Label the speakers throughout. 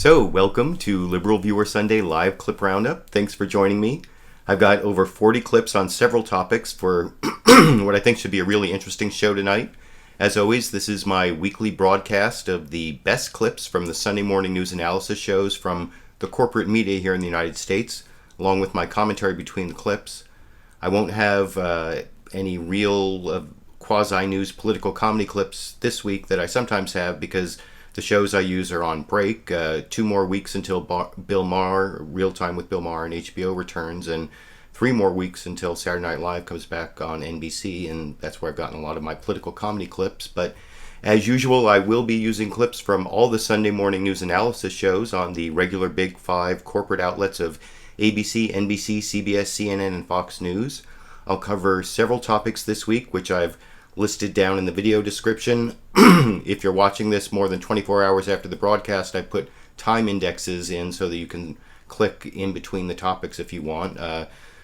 Speaker 1: So, welcome to LiberalViewer Sunday Live Clip Roundup. Thanks for joining me. I've got over 40 clips on several topics for what I think should be a really interesting show tonight. As always, this is my weekly broadcast of the best clips from the Sunday morning news analysis shows from the corporate media here in the United States, along with my commentary between the clips. I won't have any real quasi-news political comedy clips this week that I sometimes have because the shows I use are on break. 2 more weeks until Bill Maher, Real Time with Bill Maher on HBO returns, and 3 more weeks until Saturday Night Live comes back on NBC, and that's where I've gotten a lot of my political comedy clips. But as usual, I will be using clips from all the Sunday morning news analysis shows on the regular Big 5 corporate outlets of ABC, NBC, CBS, CNN, and Fox News. I'll cover several topics this week, which I've listed down in the video description. If you're watching this more than 24 hours after the broadcast, I put time indexes in so that you can click in between the topics if you want.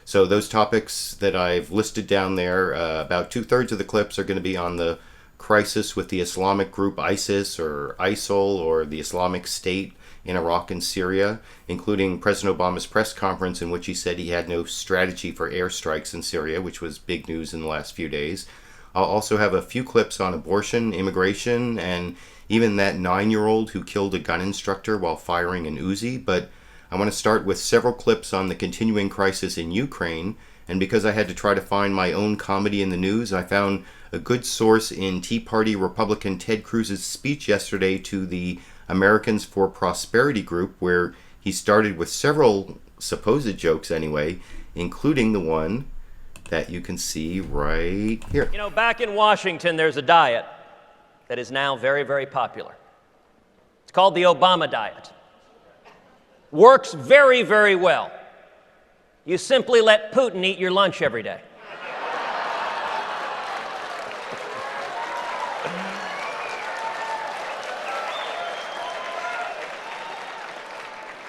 Speaker 1: So those topics that I've listed down there, about 2/3 of the clips are going to be on the crisis with the Islamic group ISIS or ISIL or the Islamic State in Iraq and Syria, including President Obama's press conference in which he said he had no strategy for airstrikes in Syria, which was big news in the last few days. I'll also have a few clips on abortion, immigration, and even that 9-year-old who killed a gun instructor while firing an Uzi. But I want to start with several clips on the continuing crisis in Ukraine. And because I had to try to find my own comedy in the news, I found a good source in Tea Party Republican Ted Cruz's speech yesterday to the Americans for Prosperity group, where he started with several supposed jokes anyway, including the one that you can see right here.
Speaker 2: You know, back in Washington, there's a diet that is now very, very popular. It's called the Obama diet. Works very, very well. You simply let Putin eat your lunch every day.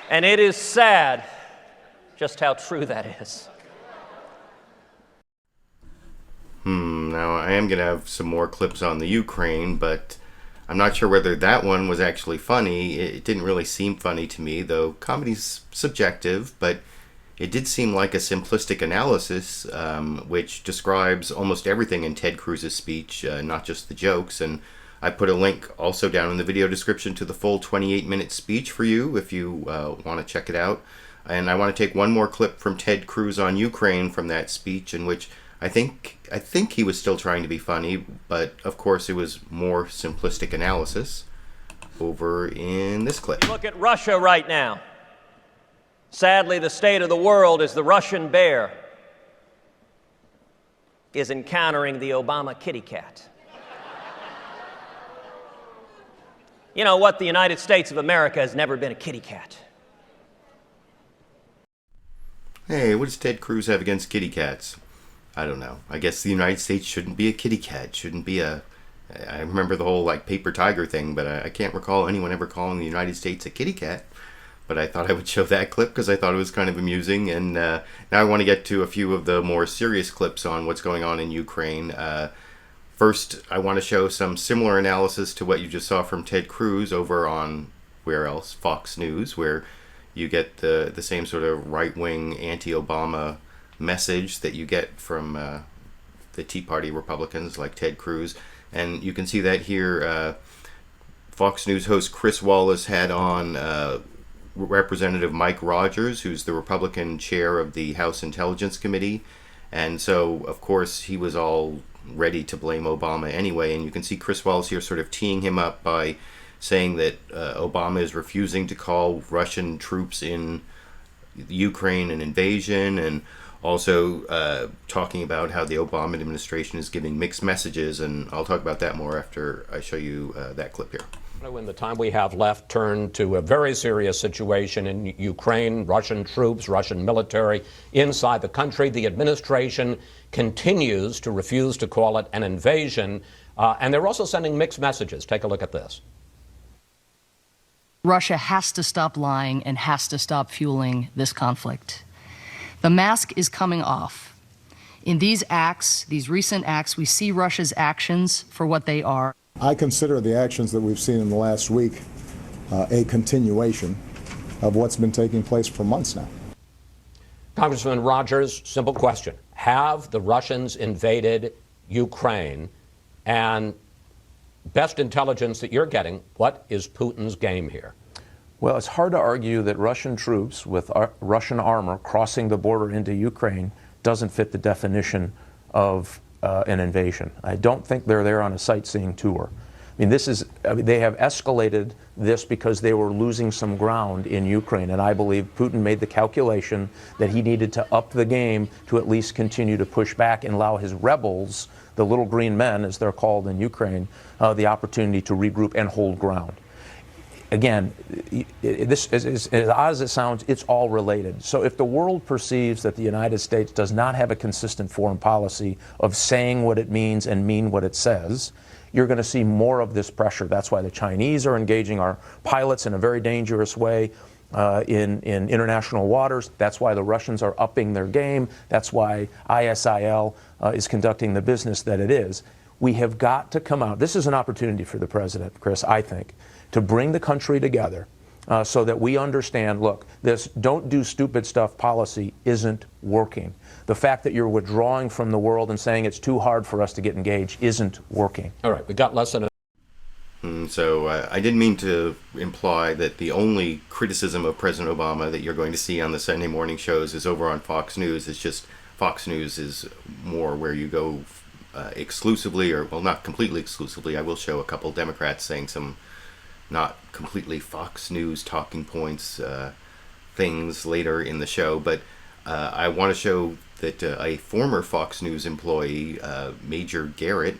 Speaker 2: And it is sad just how true that is.
Speaker 1: Now, I am going to have some more clips on the Ukraine, but I'm not sure whether that one was actually funny. It didn't really seem funny to me, though comedy's subjective, but it did seem like a simplistic analysis, which describes almost everything in Ted Cruz's speech, not just the jokes. And I put a link also down in the video description to the full 28-minute speech for you if you want to check it out. And I want to take one more clip from Ted Cruz on Ukraine from that speech, in which I think he was still trying to be funny, but of course it was more simplistic analysis over in this clip.
Speaker 2: Look at Russia right now. Sadly, the state of the world is the Russian bear is encountering the Obama kitty cat. You know what? The United States of America has never been a kitty cat.
Speaker 1: Hey, what does Ted Cruz have against kitty cats? I don't know. I guess the United States shouldn't be a kitty cat. Shouldn't be a... I remember the whole, paper tiger thing, but I can't recall anyone ever calling the United States a kitty cat. But I thought I would show that clip because I thought it was kind of amusing. And now I want to get to a few of the more serious clips on what's going on in Ukraine. First, I want to show some similar analysis to what you just saw from Ted Cruz over on, where else? Fox News, where you get the same sort of right-wing, anti-Obama message that you get from the Tea Party Republicans like Ted Cruz. And you can see that here. Fox News host Chris Wallace had on Representative Mike Rogers, who's the Republican chair of the House Intelligence Committee. And so, of course, he was all ready to blame Obama anyway. And you can see Chris Wallace here sort of teeing him up by saying that Obama is refusing to call Russian troops in Ukraine an invasion, and also talking about how the Obama administration is giving mixed messages. And I'll talk about that more after I show you that clip here.
Speaker 3: In the time we have left, turn to a very serious situation in Ukraine, Russian troops, Russian military inside the country. The administration continues to refuse to call it an invasion, and they're also sending mixed messages. Take a look at this.
Speaker 4: Russia has to stop lying and has to stop fueling this conflict. The mask is coming off. In these acts, these recent acts, we see Russia's actions for what they are.
Speaker 5: I consider the actions that we've seen in the last week a continuation of what's been taking place for months now.
Speaker 3: Congressman Rogers, simple question. Have the Russians invaded Ukraine? And best intelligence that you're getting, what is Putin's game here?
Speaker 6: Well, it's hard to argue that Russian troops with Russian armor crossing the border into Ukraine doesn't fit the definition of an invasion. I don't think they're there on a sightseeing tour. I mean, they have escalated this because they were losing some ground in Ukraine, and I believe Putin made the calculation that he needed to up the game to at least continue to push back and allow his rebels, the little green men, as they're called in Ukraine, the opportunity to regroup and hold ground. Again, this as odd as it sounds, it's all related. So if the world perceives that the United States does not have a consistent foreign policy of saying what it means and mean what it says, you're going to see more of this pressure. That's why the Chinese are engaging our pilots in a very dangerous way in international waters. That's why the Russians are upping their game. That's why ISIL is conducting the business that it is. We have got to come out. This is an opportunity for the president, Chris, I think, to bring the country together so that we understand, look, this don't do stupid stuff policy isn't working. The fact that you're withdrawing from the world and saying it's too hard for us to get engaged isn't working.
Speaker 3: All right, we got less than a
Speaker 1: So I didn't mean to imply that the only criticism of President Obama that you're going to see on the Sunday morning shows is over on Fox News. It's just Fox News is more where you go exclusively, or well, not completely exclusively. I will show a couple Democrats saying some not completely Fox News talking points things later in the show, but I want to show that a former Fox News employee, Major Garrett,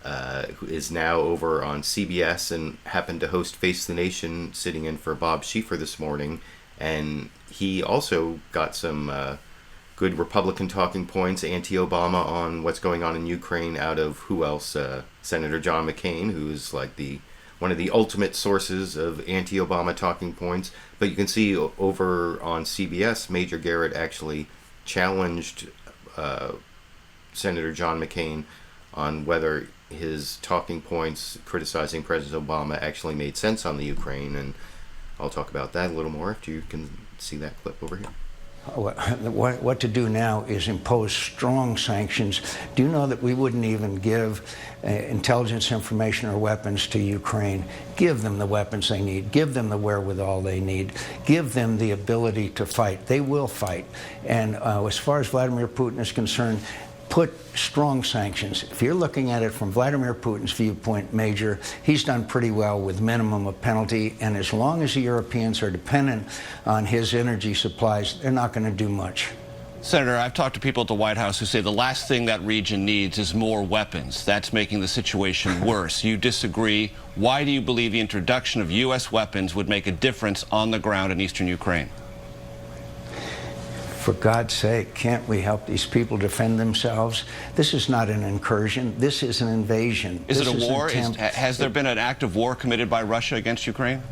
Speaker 1: who is now over on CBS and happened to host Face the Nation, sitting in for Bob Schieffer this morning, and he also got some good Republican talking points, anti-Obama, on what's going on in Ukraine out of who else? Senator John McCain, who's like one of the ultimate sources of anti-Obama talking points. But you can see over on CBS, Major Garrett actually challenged Senator John McCain on whether his talking points criticizing President Obama actually made sense on the Ukraine, and I'll talk about that a little more if you can see that clip over here.
Speaker 7: What to do now is impose strong sanctions. Do you know that we wouldn't even give intelligence information or weapons to Ukraine? Give them the weapons they need. Give them the wherewithal they need. Give them the ability to fight. They will fight. And as far as Vladimir Putin is concerned, put strong sanctions. If you're looking at it from Vladimir Putin's viewpoint, Major, he's done pretty well with minimum of penalty, and as long as the Europeans are dependent on his energy supplies, they're not going to do much.
Speaker 8: Senator, I've talked to people at the White House who say the last thing that region needs is more weapons. That's making the situation worse. You disagree. Why do you believe the introduction of U.S. weapons would make a difference on the ground in eastern Ukraine?
Speaker 7: For God's sake, can't we help these people defend themselves? This is not an incursion. This is an invasion.
Speaker 8: Is it a war? Has there been an act of war committed by Russia against Ukraine?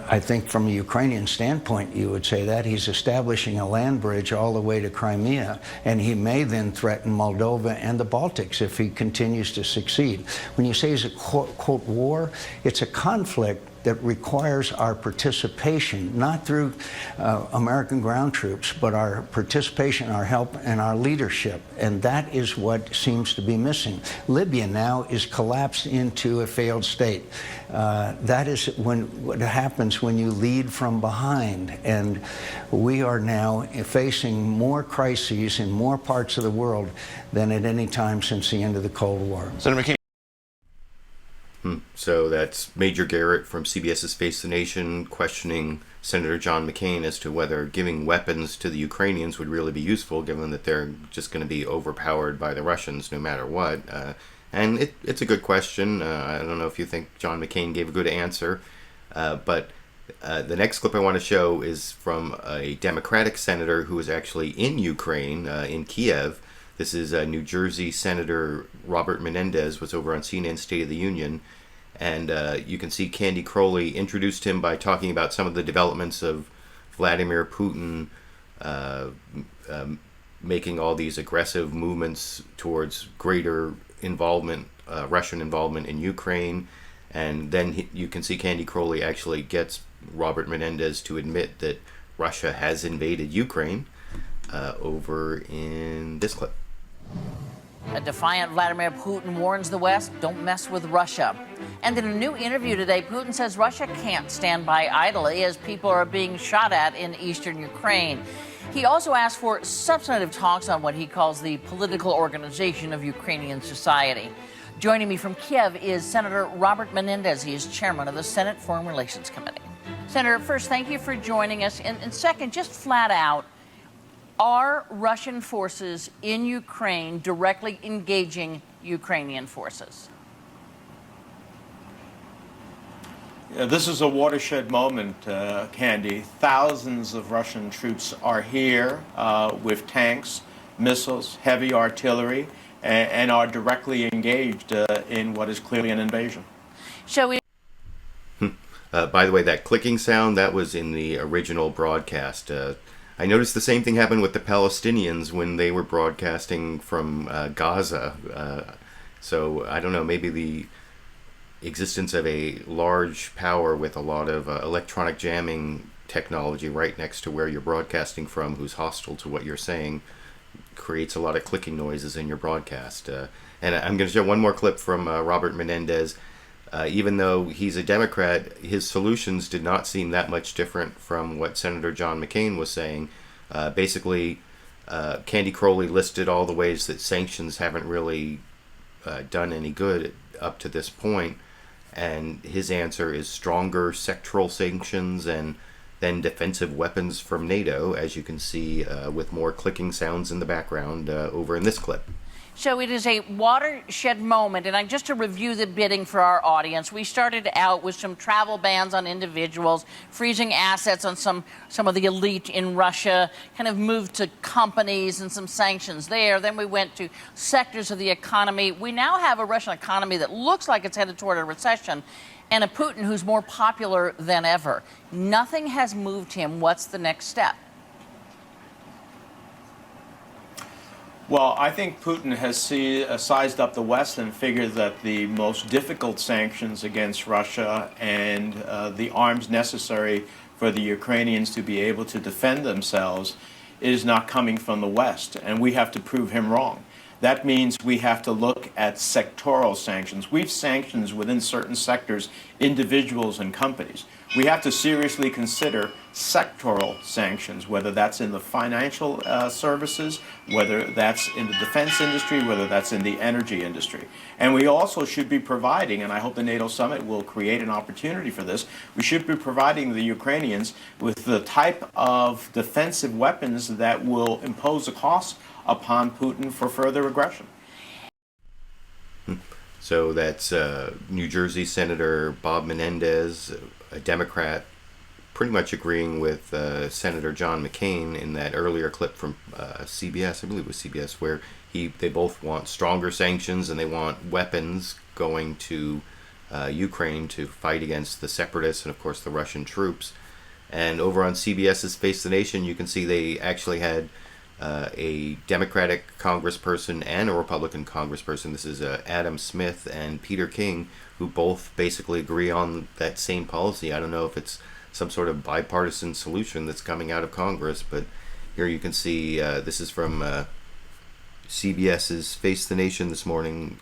Speaker 7: I think from a Ukrainian standpoint, you would say that. He's establishing a land bridge all the way to Crimea, and he may then threaten Moldova and the Baltics if he continues to succeed. When you say it's a quote war, it's a conflict that requires our participation, not through American ground troops, but our participation, our help, and our leadership. And that is what seems to be missing. Libya now is collapsed into a failed state. That is what happens when you lead from behind. And we are now facing more crises in more parts of the world than at any time since the end of the Cold War.
Speaker 8: Senator McCain.
Speaker 1: So that's Major Garrett from CBS's Face the Nation questioning Senator John McCain as to whether giving weapons to the Ukrainians would really be useful, given that they're just going to be overpowered by the Russians no matter what. And it's a good question. I don't know if you think John McCain gave a good answer, but the next clip I want to show is from a Democratic senator who is actually in Ukraine, in Kiev. This is New Jersey Senator Robert Menendez, was over on CNN State of the Union. And you can see Candy Crowley introduced him by talking about some of the developments of Vladimir Putin making all these aggressive movements towards greater involvement, Russian involvement in Ukraine. And then you can see Candy Crowley actually gets Robert Menendez to admit that Russia has invaded Ukraine over in this clip.
Speaker 9: A defiant Vladimir Putin warns the West, don't mess with Russia. And in a new interview today, Putin says Russia can't stand by idly as people are being shot at in eastern Ukraine. He also asked for substantive talks on what he calls the political organization of Ukrainian society. Joining me from Kiev is Senator Robert Menendez. He is chairman of the Senate Foreign Relations Committee. Senator, first, thank you for joining us. And second, just flat out, are Russian forces in Ukraine directly engaging Ukrainian forces?
Speaker 10: Yeah, this is a watershed moment, Candy. Thousands of Russian troops are here with tanks, missiles, heavy artillery, and are directly engaged in what is clearly an invasion.
Speaker 9: Shall we?
Speaker 1: By the way, that clicking sound, that was in the original broadcast. I noticed the same thing happened with the Palestinians when they were broadcasting from Gaza. So I don't know, maybe the existence of a large power with a lot of electronic jamming technology right next to where you're broadcasting from, who's hostile to what you're saying, creates a lot of clicking noises in your broadcast. And I'm going to show one more clip from Robert Menendez. Even though he's a Democrat, his solutions did not seem that much different from what Senator John McCain was saying. Basically, Candy Crowley listed all the ways that sanctions haven't really done any good up to this point, and his answer is stronger sectoral sanctions and then defensive weapons from NATO, as you can see with more clicking sounds in the background over in this clip.
Speaker 9: So it is a watershed moment, and just to review the bidding for our audience, we started out with some travel bans on individuals, freezing assets on some of the elite in Russia, kind of moved to companies and some sanctions there. Then we went to sectors of the economy. We now have a Russian economy that looks like it's headed toward a recession, and a Putin who's more popular than ever. Nothing has moved him. What's the next step?
Speaker 10: Well, I think Putin has sized up the West and figured that the most difficult sanctions against Russia and the arms necessary for the Ukrainians to be able to defend themselves is not coming from the West, and we have to prove him wrong. That means we have to look at sectoral sanctions. We've sanctioned within certain sectors individuals and companies. We have to seriously consider sectoral sanctions, whether that's in the financial services, whether that's in the defense industry, whether that's in the energy industry. And we also should be providing, and I hope the NATO summit will create an opportunity for this, we should be providing the Ukrainians with the type of defensive weapons that will impose a cost upon Putin for further aggression.
Speaker 1: So that's New Jersey Senator Bob Menendez, a Democrat, pretty much agreeing with Senator John McCain in that earlier clip from CBS, I believe it was CBS, where they both want stronger sanctions and they want weapons going to Ukraine to fight against the separatists and, of course, the Russian troops. And over on CBS's Face the Nation, you can see they actually had a Democratic congressperson and a Republican congressperson. This is Adam Smith and Peter King, who both basically agree on that same policy. I don't know if it's some sort of bipartisan solution that's coming out of Congress, but here you can see this is from CBS's Face the Nation this morning.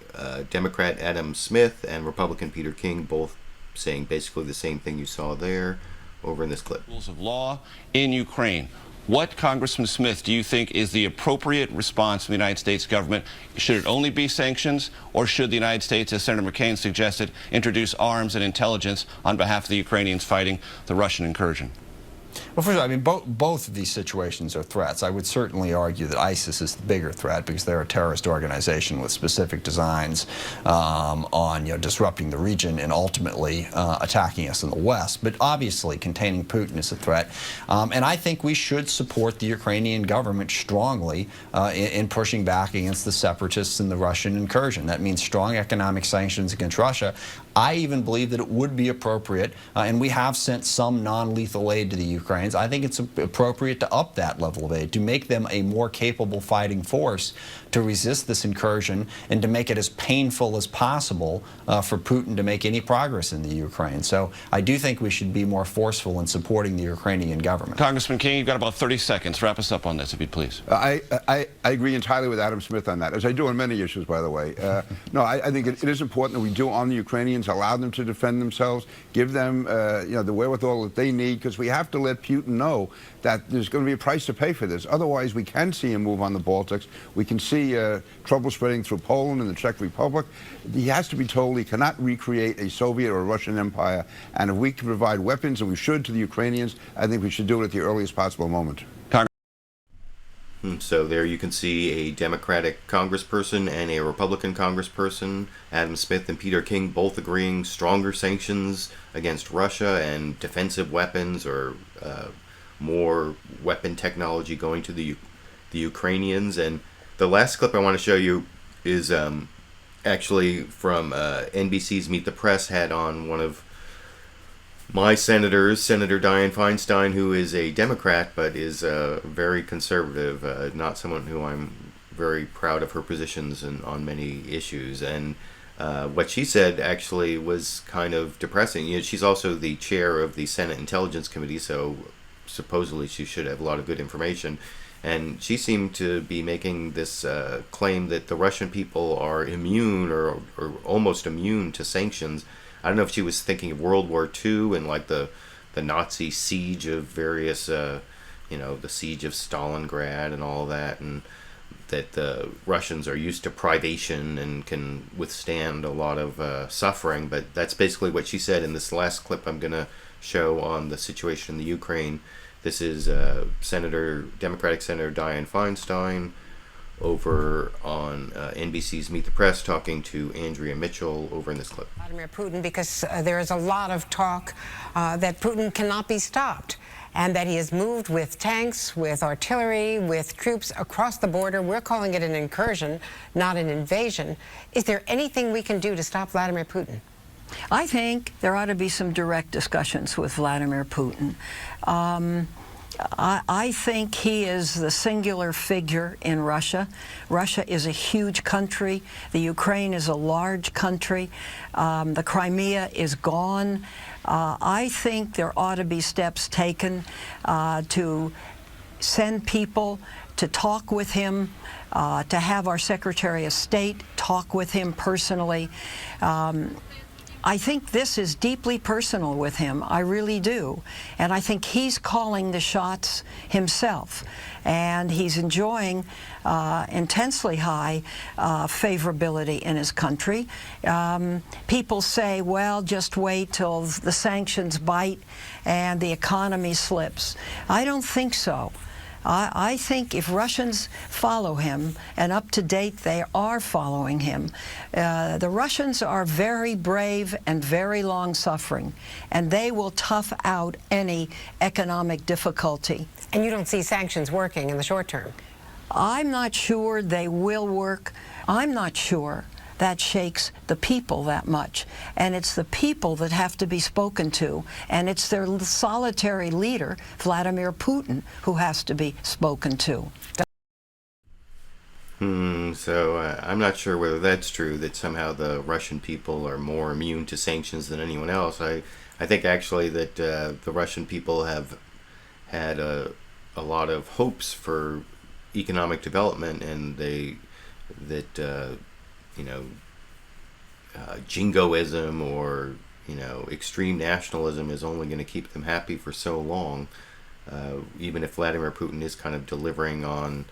Speaker 1: Democrat Adam Smith and Republican Peter King both saying basically the same thing you saw there over in this clip.
Speaker 8: Rules of law in Ukraine. What, Congressman Smith, do you think is the appropriate response from the United States government? Should it only be sanctions, or should the United States, as Senator McCain suggested, introduce arms and intelligence on behalf of the Ukrainians fighting the Russian incursion?
Speaker 11: Well, first of all, I mean, both of these situations are threats. I would certainly argue that ISIS is the bigger threat because they're a terrorist organization with specific designs on disrupting the region and ultimately attacking us in the West. But obviously, containing Putin is a threat. And I think we should support the Ukrainian government strongly in pushing back against the separatists and the Russian incursion. That means strong economic sanctions against Russia. I even believe that it would be appropriate, and we have sent some non-lethal aid to the Ukraine Ukrainians. I think it's appropriate to up that level of aid, to make them a more capable fighting force to resist this incursion and to make it as painful as possible for Putin to make any progress in the Ukraine. So I do think we should be more forceful in supporting the Ukrainian government.
Speaker 8: Congressman King, you've got about 30 seconds. Wrap us up on this, if you'd please.
Speaker 12: I agree entirely with Adam Smith on that, as I do on many issues, by the way. No, I think it is important that we do arm the Ukrainians, allow them to defend themselves, give them the wherewithal that they need, because we have to let Putin know that there's going to be a price to pay for this. Otherwise, we can see him move on the Baltics. We can see trouble spreading through Poland and the Czech Republic. He has to be told he cannot recreate a Soviet or a Russian empire. And if we can provide weapons, and we should, to the Ukrainians, I think we should do it at the earliest possible moment.
Speaker 1: So there you can see a Democratic congressperson and a Republican congressperson, Adam Smith and Peter King, both agreeing stronger sanctions against Russia and defensive weapons, or more weapon technology going to the Ukrainians. And the last clip I want to show you is actually from NBC's Meet the Press, had on one of my senators, Senator Dianne Feinstein, who is a Democrat but is very conservative, not someone who I'm very proud of her positions on many issues. And what she said actually was kind of depressing. You know, she's also the chair of the Senate Intelligence Committee, so supposedly she should have a lot of good information. And she seemed to be making this claim that the Russian people are immune or almost immune to sanctions. I don't know if she was thinking of World War II and like the Nazi siege of various, the siege of Stalingrad and all that, and that the Russians are used to privation and can withstand a lot of suffering. But that's basically what she said in this last clip I'm going to show on the situation in the Ukraine. This is Democratic Senator Dianne Feinstein over on NBC's Meet the Press, talking to Andrea Mitchell over in this clip.
Speaker 13: Vladimir Putin, because there is a lot of talk that Putin cannot be stopped, and that he has moved with tanks, with artillery, with troops across the border. We're calling it an incursion, not an invasion. Is there anything we can do to stop Vladimir Putin?
Speaker 14: I think there ought to be some direct discussions with Vladimir Putin. I think he is the singular figure in Russia. Russia is a huge country. The Ukraine is a large country. The Crimea is gone. I think there ought to be steps taken to send people to talk with him, to have our Secretary of State talk with him personally. I think this is deeply personal with him. I really do. And I think he's calling the shots himself. And he's enjoying intensely high favorability in his country. People say, well, just wait till the sanctions bite and the economy slips. I don't think so. I think if Russians follow him, and up to date they are following him, the Russians are very brave and very long-suffering, and they will tough out any economic difficulty.
Speaker 13: And you don't see sanctions working in the short term?
Speaker 14: I'm not sure they will work. I'm not sure that shakes the people that much. And it's the people that have to be spoken to. And it's their solitary leader, Vladimir Putin, who has to be spoken to.
Speaker 1: So I'm not sure whether that's true, that somehow the Russian people are more immune to sanctions than anyone else. I think actually that the Russian people have had a lot of hopes for economic development, and jingoism or extreme nationalism is only going to keep them happy for so long, even if Vladimir Putin is kind of delivering on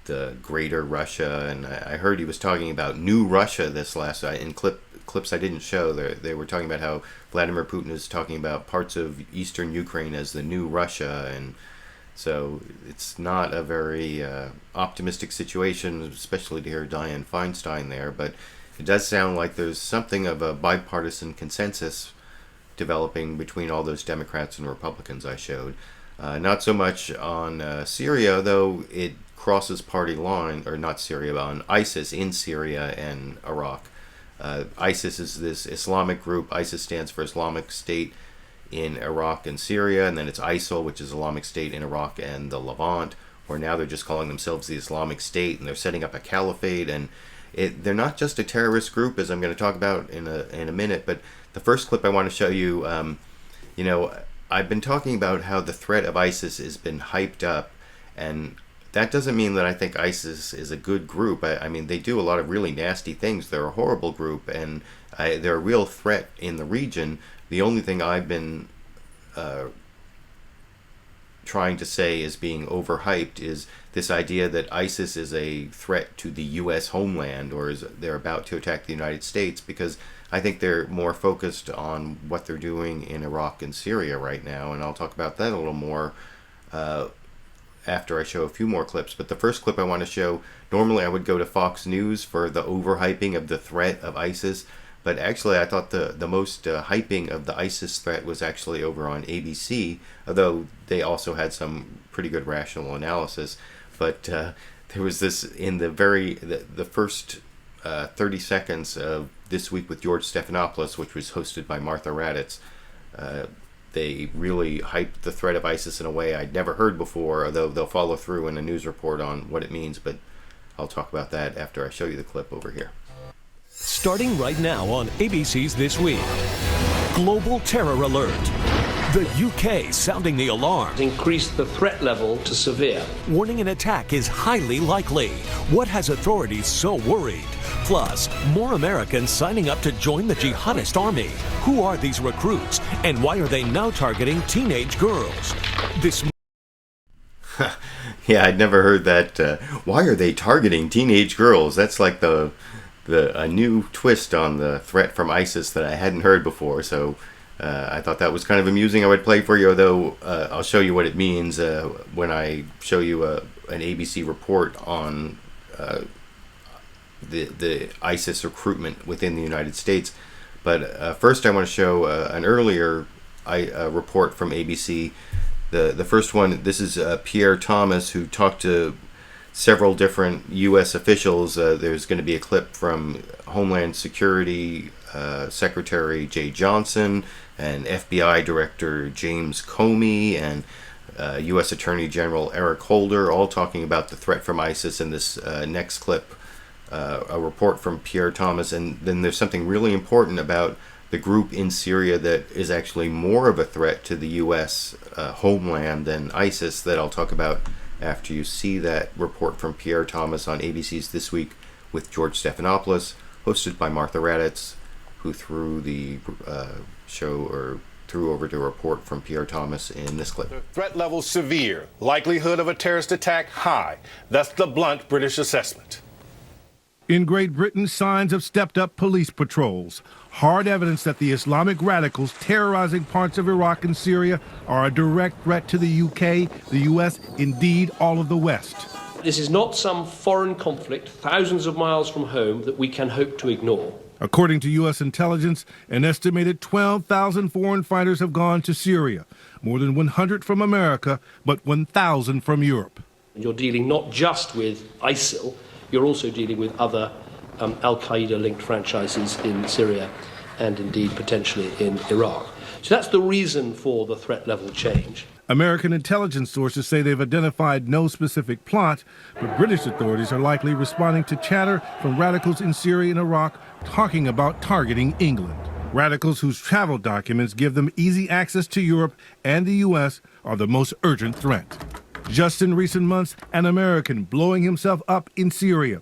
Speaker 1: the greater Russia. And I heard he was talking about new Russia this last night in clips I didn't show. They were talking about how Vladimir Putin is talking about parts of eastern Ukraine as the new Russia, and so it's not a very optimistic situation, especially to hear Dianne Feinstein there. But it does sound like there's something of a bipartisan consensus developing between all those Democrats and Republicans I showed. Not so much on Syria, though it crosses party line, or not Syria, but on ISIS in Syria and Iraq. ISIS is this Islamic group. ISIS stands for Islamic State. in Iraq and Syria, and then it's ISIL, which is Islamic State in Iraq and the Levant, or now they're just calling themselves the Islamic State, and they're setting up a caliphate, and they're not just a terrorist group, as I'm going to talk about in a minute. But the first clip I want to show you, you know, I've been talking about how the threat of ISIS has been hyped up, and that doesn't mean that I think ISIS is a good group. I mean, they do a lot of really nasty things. They're a horrible group, and they're a real threat in the region. The only thing I've been trying to say is being overhyped is this idea that ISIS is a threat to the U.S. homeland, or they're about to attack the United States, because I think they're more focused on what they're doing in Iraq and Syria right now, and I'll talk about that a little more after I show a few more clips. But the first clip I want to show, normally I would go to Fox News for the overhyping of the threat of ISIS, but actually I thought the most hyping of the ISIS threat was actually over on ABC, although they also had some pretty good rational analysis. But there was this in the first 30 seconds of This Week with George Stephanopoulos, which was hosted by Martha Raddatz. They really hyped the threat of ISIS in a way I'd never heard before, although they'll follow through in a news report on what it means, but I'll talk about that after I show you the clip over here.
Speaker 15: Starting right now on ABC's This Week. Global terror alert. The UK sounding the alarm.
Speaker 16: Increased the threat level to severe.
Speaker 15: Warning an attack is highly likely. What has authorities so worried? Plus, more Americans signing up to join the jihadist army. Who are these recruits, and why are they now targeting teenage girls? This
Speaker 1: Yeah, I'd never heard that. Why are they targeting teenage girls? That's like a new twist on the threat from ISIS that I hadn't heard before. So I thought that was kind of amusing. I would play for you, although I'll show you what it means when I show you an ABC report on the ISIS recruitment within the United States. But first I want to show an earlier report from ABC. The first one, this is Pierre Thomas, who talked to several different U.S. officials. There's going to be a clip from Homeland Security Secretary Jay Johnson and FBI Director James Comey and U.S. Attorney General Eric Holder, all talking about the threat from ISIS. In this next clip, a report from Pierre Thomas. And then there's something really important about the group in Syria that is actually more of a threat to the U.S. Homeland than ISIS, that I'll talk about after you see that report from Pierre Thomas on ABC's This Week with George Stephanopoulos, hosted by Martha Raddatz, who threw the threw over to a report from Pierre Thomas in this clip.
Speaker 17: The threat level severe, likelihood of a terrorist attack high. That's the blunt British assessment.
Speaker 18: In Great Britain, signs of stepped-up police patrols. Hard evidence that the Islamic radicals terrorizing parts of Iraq and Syria are a direct threat to the UK, the US, indeed all of the West.
Speaker 16: This is not some foreign conflict thousands of miles from home that we can hope to ignore.
Speaker 18: According to U.S. intelligence, an estimated 12,000 foreign fighters have gone to Syria, more than 100 from America, but 1,000 from Europe.
Speaker 16: You're dealing not just with ISIL, you're also dealing with other al-Qaeda-linked franchises in Syria and indeed potentially in Iraq. So that's the reason for the threat level change.
Speaker 18: American intelligence sources say they've identified no specific plot, but British authorities are likely responding to chatter from radicals in Syria and Iraq talking about targeting England. Radicals whose travel documents give them easy access to Europe and the U.S. are the most urgent threat. Just in recent months, an American blowing himself up in Syria.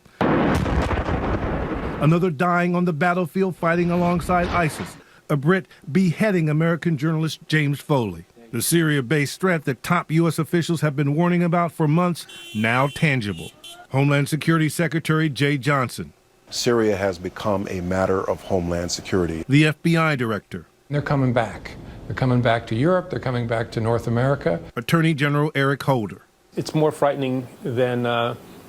Speaker 18: Another dying on the battlefield fighting alongside ISIS. A Brit beheading American journalist James Foley. The Syria-based threat that top U.S. officials have been warning about for months, now tangible. Homeland Security Secretary Jay Johnson.
Speaker 19: Syria has become a matter of homeland security.
Speaker 18: The FBI Director.
Speaker 20: They're coming back. They're coming back to Europe. They're coming back to North America.
Speaker 18: Attorney General Eric Holder.
Speaker 21: It's more frightening than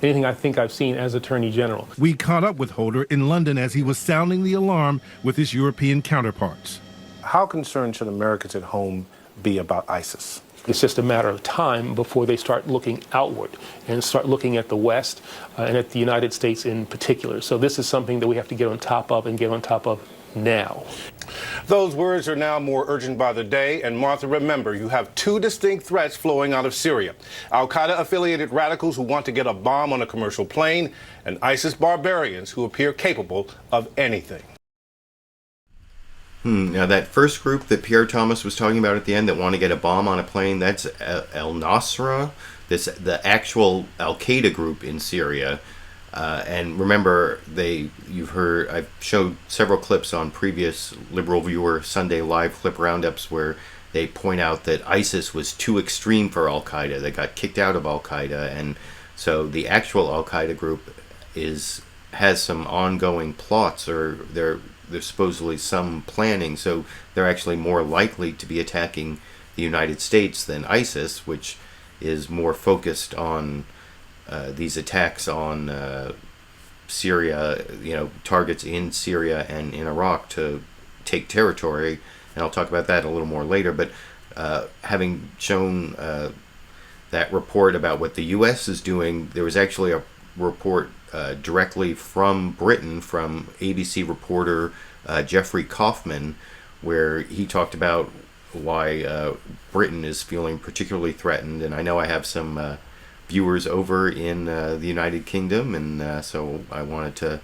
Speaker 21: anything I think I've seen as Attorney General.
Speaker 18: We caught up with Holder in London as he was sounding the alarm with his European counterparts.
Speaker 19: How concerned should Americans at home be about ISIS?
Speaker 21: It's just a matter of time before they start looking outward and start looking at the West and at the United States in particular. So this is something that we have to get on top of and get on top of now.
Speaker 17: Those words are now more urgent by the day. And Martha, remember, you have two distinct threats flowing out of Syria. Al-Qaeda-affiliated radicals who want to get a bomb on a commercial plane, and ISIS barbarians who appear capable of anything.
Speaker 1: Now, that first group that Pierre Thomas was talking about at the end that want to get a bomb on a plane, that's al-Nusra, the actual Al-Qaeda group in Syria. And remember, you've heard, I've showed several clips on previous Liberal Viewer Sunday live clip roundups where they point out that ISIS was too extreme for Al-Qaeda. They got kicked out of Al-Qaeda, and so the actual Al-Qaeda group has some ongoing plots, or there's supposedly some planning, so they're actually more likely to be attacking the United States than ISIS, which is more focused on these attacks on Syria, targets in Syria and in Iraq to take territory, and I'll talk about that a little more later. But having shown that report about what the U.S. is doing, there was actually a report directly from Britain, from ABC reporter Jeffrey Kofman, where he talked about why Britain is feeling particularly threatened. And I know I have some viewers over in the United Kingdom, and so I wanted to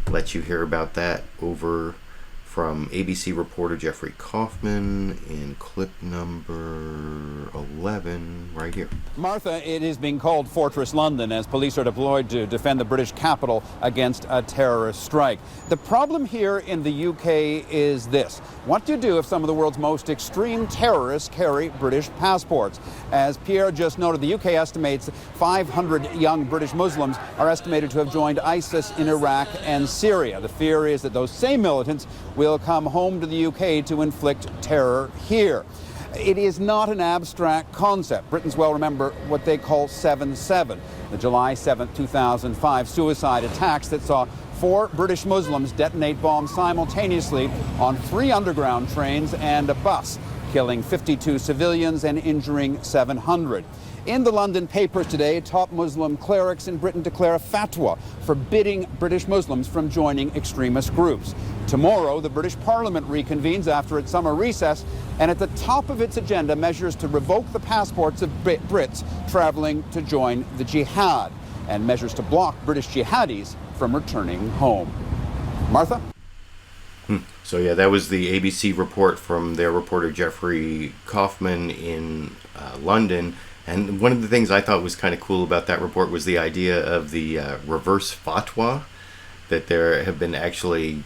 Speaker 1: let you hear about that over from ABC reporter Jeffrey Kofman in clip number 11 right here.
Speaker 2: Martha, it is being called Fortress London as police are deployed to defend the British capital against a terrorist strike. The problem here in the UK is this. What do you do if some of the world's most extreme terrorists carry British passports? As Pierre just noted, the UK estimates 500 young British Muslims are estimated to have joined ISIS in Iraq and Syria. The fear is that those same militants will come home to the UK to inflict terror here. It is not an abstract concept. Britons well remember what they call 7/7, the July 7, 2005 suicide attacks that saw 4 British Muslims detonate bombs simultaneously on 3 underground trains and a bus, killing 52 civilians and injuring 700. In the London papers today, top Muslim clerics in Britain declare a fatwa forbidding British Muslims from joining extremist groups. Tomorrow, the British Parliament reconvenes after its summer recess, and at the top of its agenda, measures to revoke the passports of Brits traveling to join the jihad, and measures to block British jihadis from returning home. Martha?
Speaker 1: So yeah, that was the ABC report from their reporter Jeffrey Kofman in London. And one of the things I thought was kind of cool about that report was the idea of the reverse fatwa, that there have been actually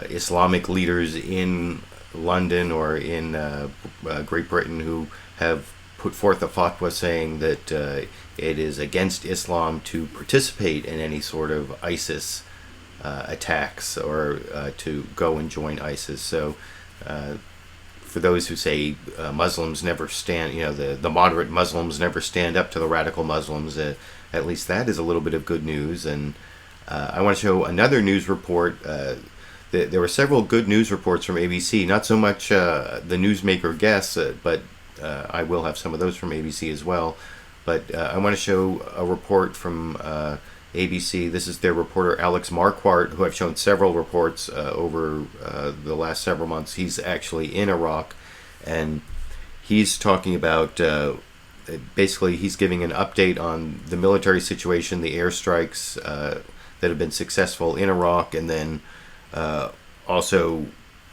Speaker 1: Islamic leaders in London or in Great Britain who have put forth a fatwa saying that it is against Islam to participate in any sort of ISIS attacks or to go and join ISIS. So for those who say Muslims never stand, the moderate Muslims never stand up to the radical Muslims, at least that is a little bit of good news. And I want to show another news report. There were several good news reports from ABC, not so much the newsmaker guests, but I will have some of those from ABC as well. But I want to show a report from ABC. This is their reporter Alex Marquardt, who I've shown several reports over the last several months. He's actually in Iraq, and he's talking about basically he's giving an update on the military situation, the airstrikes that have been successful in Iraq, and then also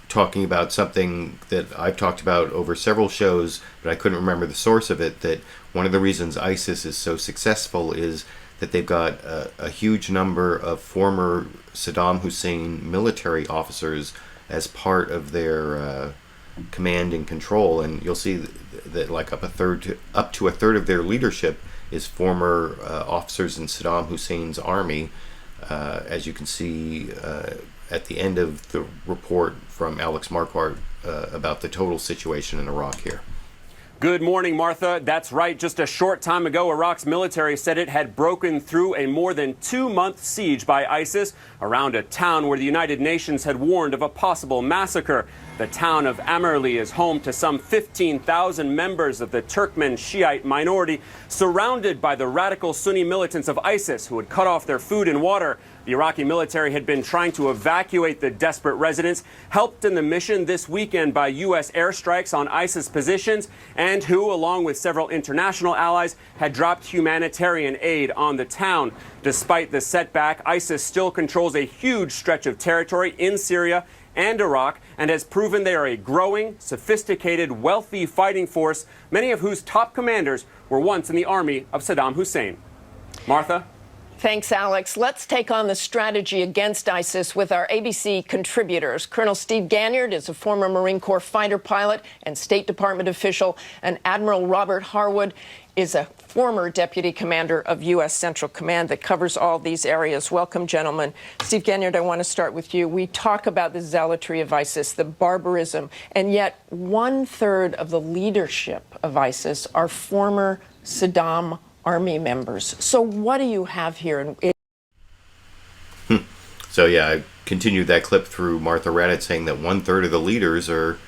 Speaker 1: talking about something that I've talked about over several shows, but I couldn't remember the source of it, that one of the reasons ISIS is so successful is that they've got a huge number of former Saddam Hussein military officers as part of their command and control, and you'll see that like up to a third of their leadership is former officers in Saddam Hussein's army, as you can see at the end of the report from Alex Marquardt about the total situation in Iraq here.
Speaker 22: Good morning, Martha. That's right. Just a short time ago, Iraq's military said it had broken through a more than 2-month siege by ISIS around a town where the United Nations had warned of a possible massacre. The town of Amirli is home to some 15,000 members of the Turkmen Shiite minority, surrounded by the radical Sunni militants of ISIS who had cut off their food and water. The Iraqi military had been trying to evacuate the desperate residents, helped in the mission this weekend by U.S. airstrikes on ISIS positions, and who, along with several international allies, had dropped humanitarian aid on the town. Despite the setback, ISIS still controls a huge stretch of territory in Syria and Iraq, and has proven they are a growing, sophisticated, wealthy fighting force, many of whose top commanders were once in the army of Saddam Hussein. Martha?
Speaker 4: Thanks, Alex. Let's take on the strategy against ISIS with our ABC contributors. Colonel Steve Ganyard is a former Marine Corps fighter pilot and State Department official, and Admiral Robert Harwood is a former deputy commander of U.S. Central Command that covers all these areas. Welcome, gentlemen. Steve Ganyard, I want to start with you. We talk about the zealotry of ISIS, the barbarism, and yet 1/3 of the leadership of ISIS are former Saddam Army members. So what do you have here?
Speaker 1: So yeah, I continued that clip through Martha Raddatz saying that 1/3 of the leaders are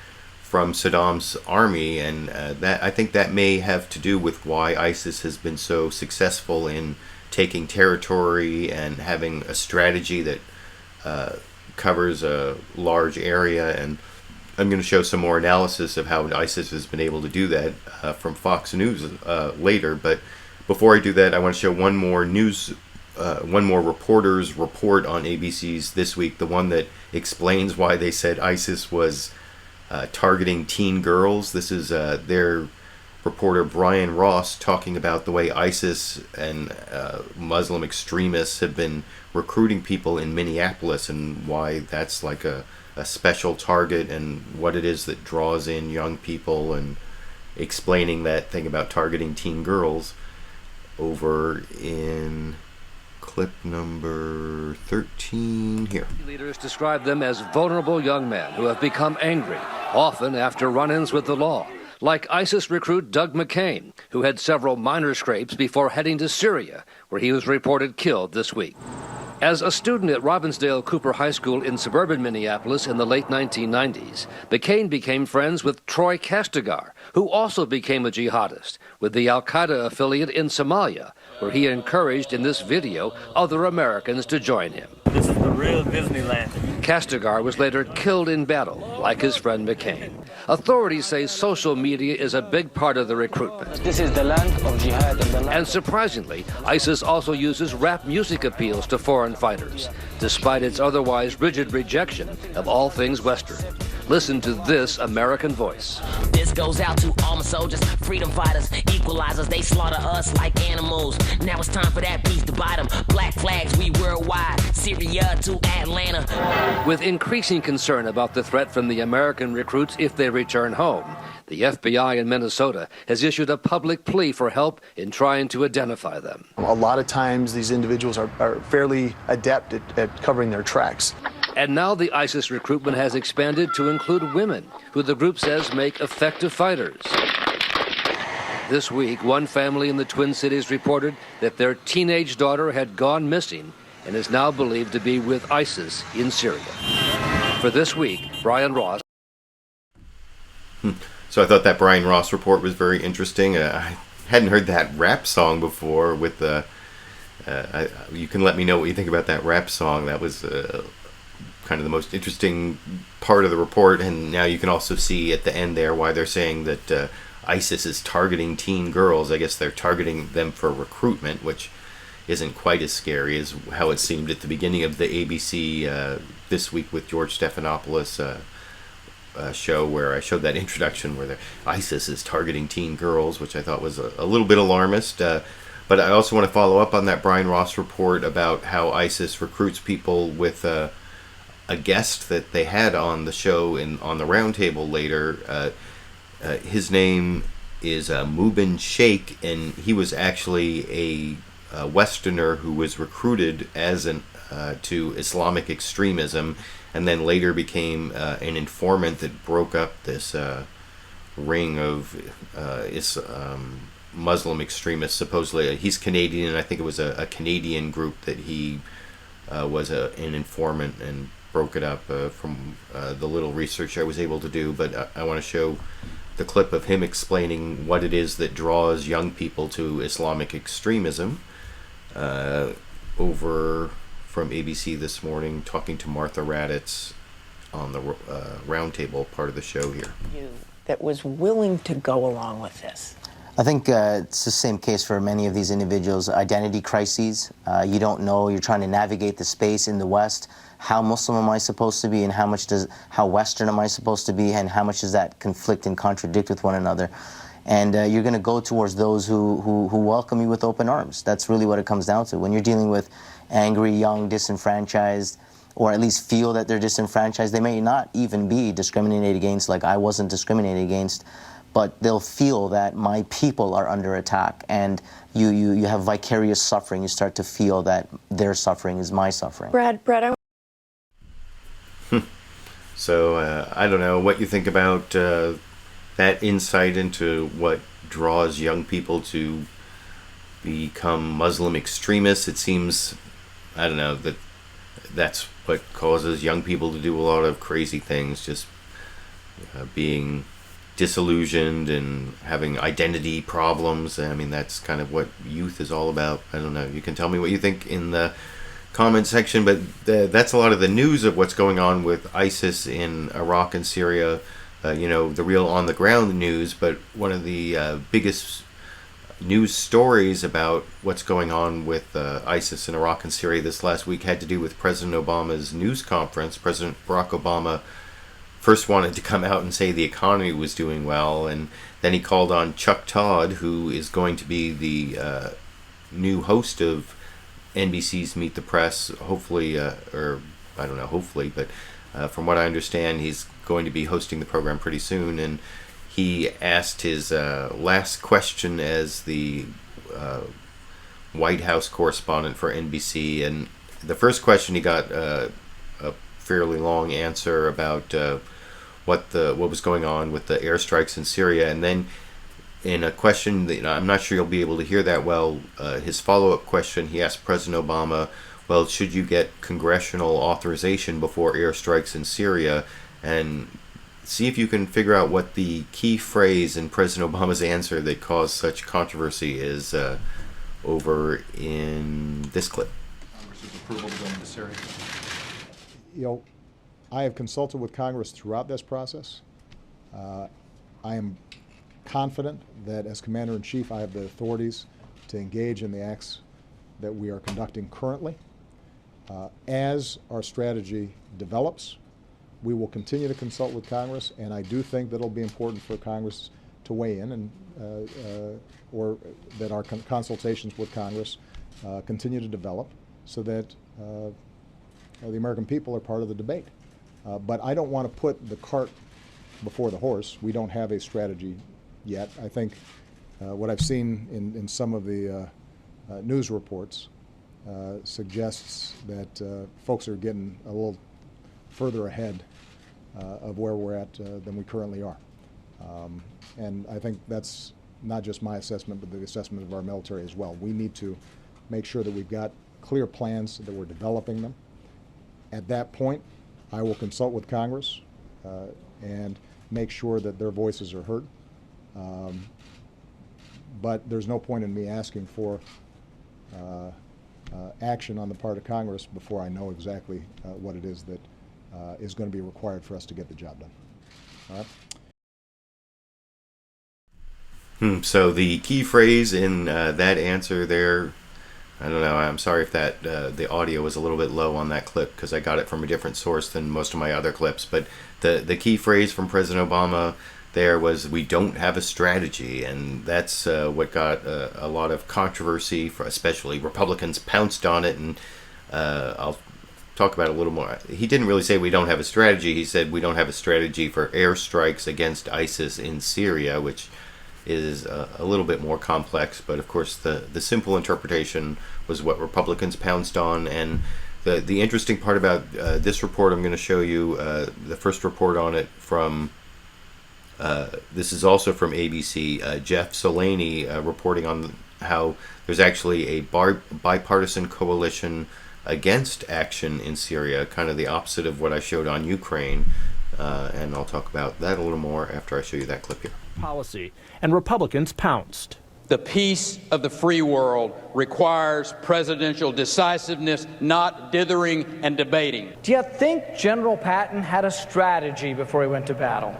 Speaker 1: from Saddam's army, and that I think that may have to do with why ISIS has been so successful in taking territory and having a strategy that covers a large area. And I'm going to show some more analysis of how ISIS has been able to do that from Fox News later. But before I do that, I want to show one more reporter's report on ABC's This Week, the one that explains why they said ISIS was targeting teen girls. This is their reporter Brian Ross talking about the way ISIS and Muslim extremists have been recruiting people in Minneapolis and why that's like a special target and what it is that draws in young people, and explaining that thing about targeting teen girls over in clip number 13 here.
Speaker 5: Leaders describe them as vulnerable young men who have become angry, often after run-ins with the law, like ISIS recruit Doug McCain, who had several minor scrapes before heading to Syria, where he was reported killed this week. As a student at Robbinsdale Cooper High School in suburban Minneapolis in the late 1990s, McCain became friends with Troy Castigar, who also became a jihadist with the al-Qaeda affiliate in Somalia, where he encouraged in this video other Americans to join him.
Speaker 23: This is the real Disneyland.
Speaker 5: Castigar was later killed in battle, like his friend McCain. Authorities say social media is a big part of the recruitment.
Speaker 23: This is the land of jihad.
Speaker 5: And surprisingly, ISIS also uses rap music appeals to foreign fighters, despite its otherwise rigid rejection of all things Western. Listen to this American voice.
Speaker 24: This goes out to all my soldiers, freedom fighters, equalizers. They slaughter us like animals. Now it's time for that beef to bite them. Black flags, we worldwide. Syria to Atlanta.
Speaker 5: With increasing concern about the threat from the American recruits if they return home, the FBI in Minnesota has issued a public plea for help in trying to identify them.
Speaker 25: A lot of times these individuals are fairly adept at covering their tracks.
Speaker 5: And now the ISIS recruitment has expanded to include women, who the group says make effective fighters. This week, one family in the Twin Cities reported that their teenage daughter had gone missing and is now believed to be with ISIS in Syria. For This Week, Brian Ross.
Speaker 1: So I thought that Brian Ross report was very interesting. I hadn't heard that rap song before. With the, you can let me know what you think about that rap song. That was kind of the most interesting part of the report. And now you can also see at the end there why they're saying that ISIS is targeting teen girls. I guess they're targeting them for recruitment, which isn't quite as scary as how it seemed at the beginning of the ABC This Week with George Stephanopoulos show, where I showed that introduction where ISIS is targeting teen girls, which I thought was a little bit alarmist. But I also want to follow up on that Brian Ross report about how ISIS recruits people with a guest that they had on the show on the roundtable later. His name is Mubin Shaikh, and he was actually a Westerner who was recruited as to Islamic extremism, and then later became an informant that broke up this ring of Muslim extremists. Supposedly, he's Canadian, and I think it was a Canadian group that he was an informant and broke it up from the little research I was able to do, but I want to show the clip of him explaining what it is that draws young people to Islamic extremism over from ABC this morning, talking to Martha Raddatz on the roundtable part of the show here.
Speaker 4: That was willing to go along with this.
Speaker 3: I think it's the same case for many of these individuals. Identity crises. You don't know. You're trying to navigate the space in the West. How Muslim am I supposed to be, and how Western am I supposed to be, and how much does that conflict and contradict with one another? And you're going to go towards those who welcome you with open arms. That's really what it comes down to. When you're dealing with angry, young, disenfranchised, or at least feel that they're disenfranchised, they may not even be discriminated against like I wasn't discriminated against, but they'll feel that my people are under attack, and you have vicarious suffering. You start to feel that their suffering is my suffering.
Speaker 4: Brad,
Speaker 1: So I don't know what you think about that insight into what draws young people to become Muslim extremists. It seems, I don't know, that's what causes young people to do a lot of crazy things, just being disillusioned and having identity problems. I mean, that's kind of what youth is all about. I don't know. You can tell me what you think in the comment section, but that's a lot of the news of what's going on with ISIS in Iraq and Syria. The real on-the-ground news, but one of the biggest news stories about what's going on with ISIS in Iraq and Syria this last week had to do with President Obama's news conference. President Barack Obama first wanted to come out and say the economy was doing well, and then he called on Chuck Todd, who is going to be the new host of NBC's Meet the Press, hopefully, or I don't know, hopefully, but from what I understand, he's going to be hosting the program pretty soon, and he asked his last question as the White House correspondent for NBC, and the first question he got a fairly long answer about what was going on with the airstrikes in Syria, and then in a question that I'm not sure you'll be able to hear that well, his follow-up question, he asked President Obama, well, should you get congressional authorization before airstrikes in Syria? And see if you can figure out what the key phrase in President Obama's answer that caused such controversy is over in this clip.
Speaker 6: Congress's approval to go into Syria.
Speaker 7: I have consulted with Congress throughout this process. I am confident that as Commander-in-Chief I have the authorities to engage in the acts that we are conducting currently. As our strategy develops, we will continue to consult with Congress, and I do think that it'll be important for Congress to weigh in, and or that our consultations with Congress continue to develop so that the American people are part of the debate. But I don't want to put the cart before the horse. We don't have a strategy yet. I think what I've seen in some of the news reports suggests that folks are getting a little further ahead of where we're at than we currently are. And I think that's not just my assessment, but the assessment of our military as well. We need to make sure that we've got clear plans, that we're developing them. At that point, I will consult with Congress and make sure that their voices are heard. But there's no point in me asking for action on the part of Congress before I know exactly what it is that is going to be required for us to get the job done. All right?
Speaker 1: So the key phrase in that answer there, I don't know, I'm sorry if that the audio was a little bit low on that clip because I got it from a different source than most of my other clips, but the key phrase from President Obama there was, we don't have a strategy, and that's what got a lot of controversy, for especially Republicans pounced on it, and I'll talk about it a little more. He didn't really say we don't have a strategy. He said we don't have a strategy for airstrikes against ISIS in Syria, which is a little bit more complex, but of course the simple interpretation was what Republicans pounced on. And the interesting part about this report, I'm going to show you the first report on it from this is also from ABC. Jeff Zeleny reporting on how there's actually a bipartisan coalition against action in Syria, kind of the opposite of what I showed on Ukraine. And I'll talk about that a little more after I show you that clip here.
Speaker 8: Policy, and Republicans pounced.
Speaker 9: The peace of the free world requires presidential decisiveness, not dithering and debating.
Speaker 10: Do you think General Patton had a strategy before he went to battle?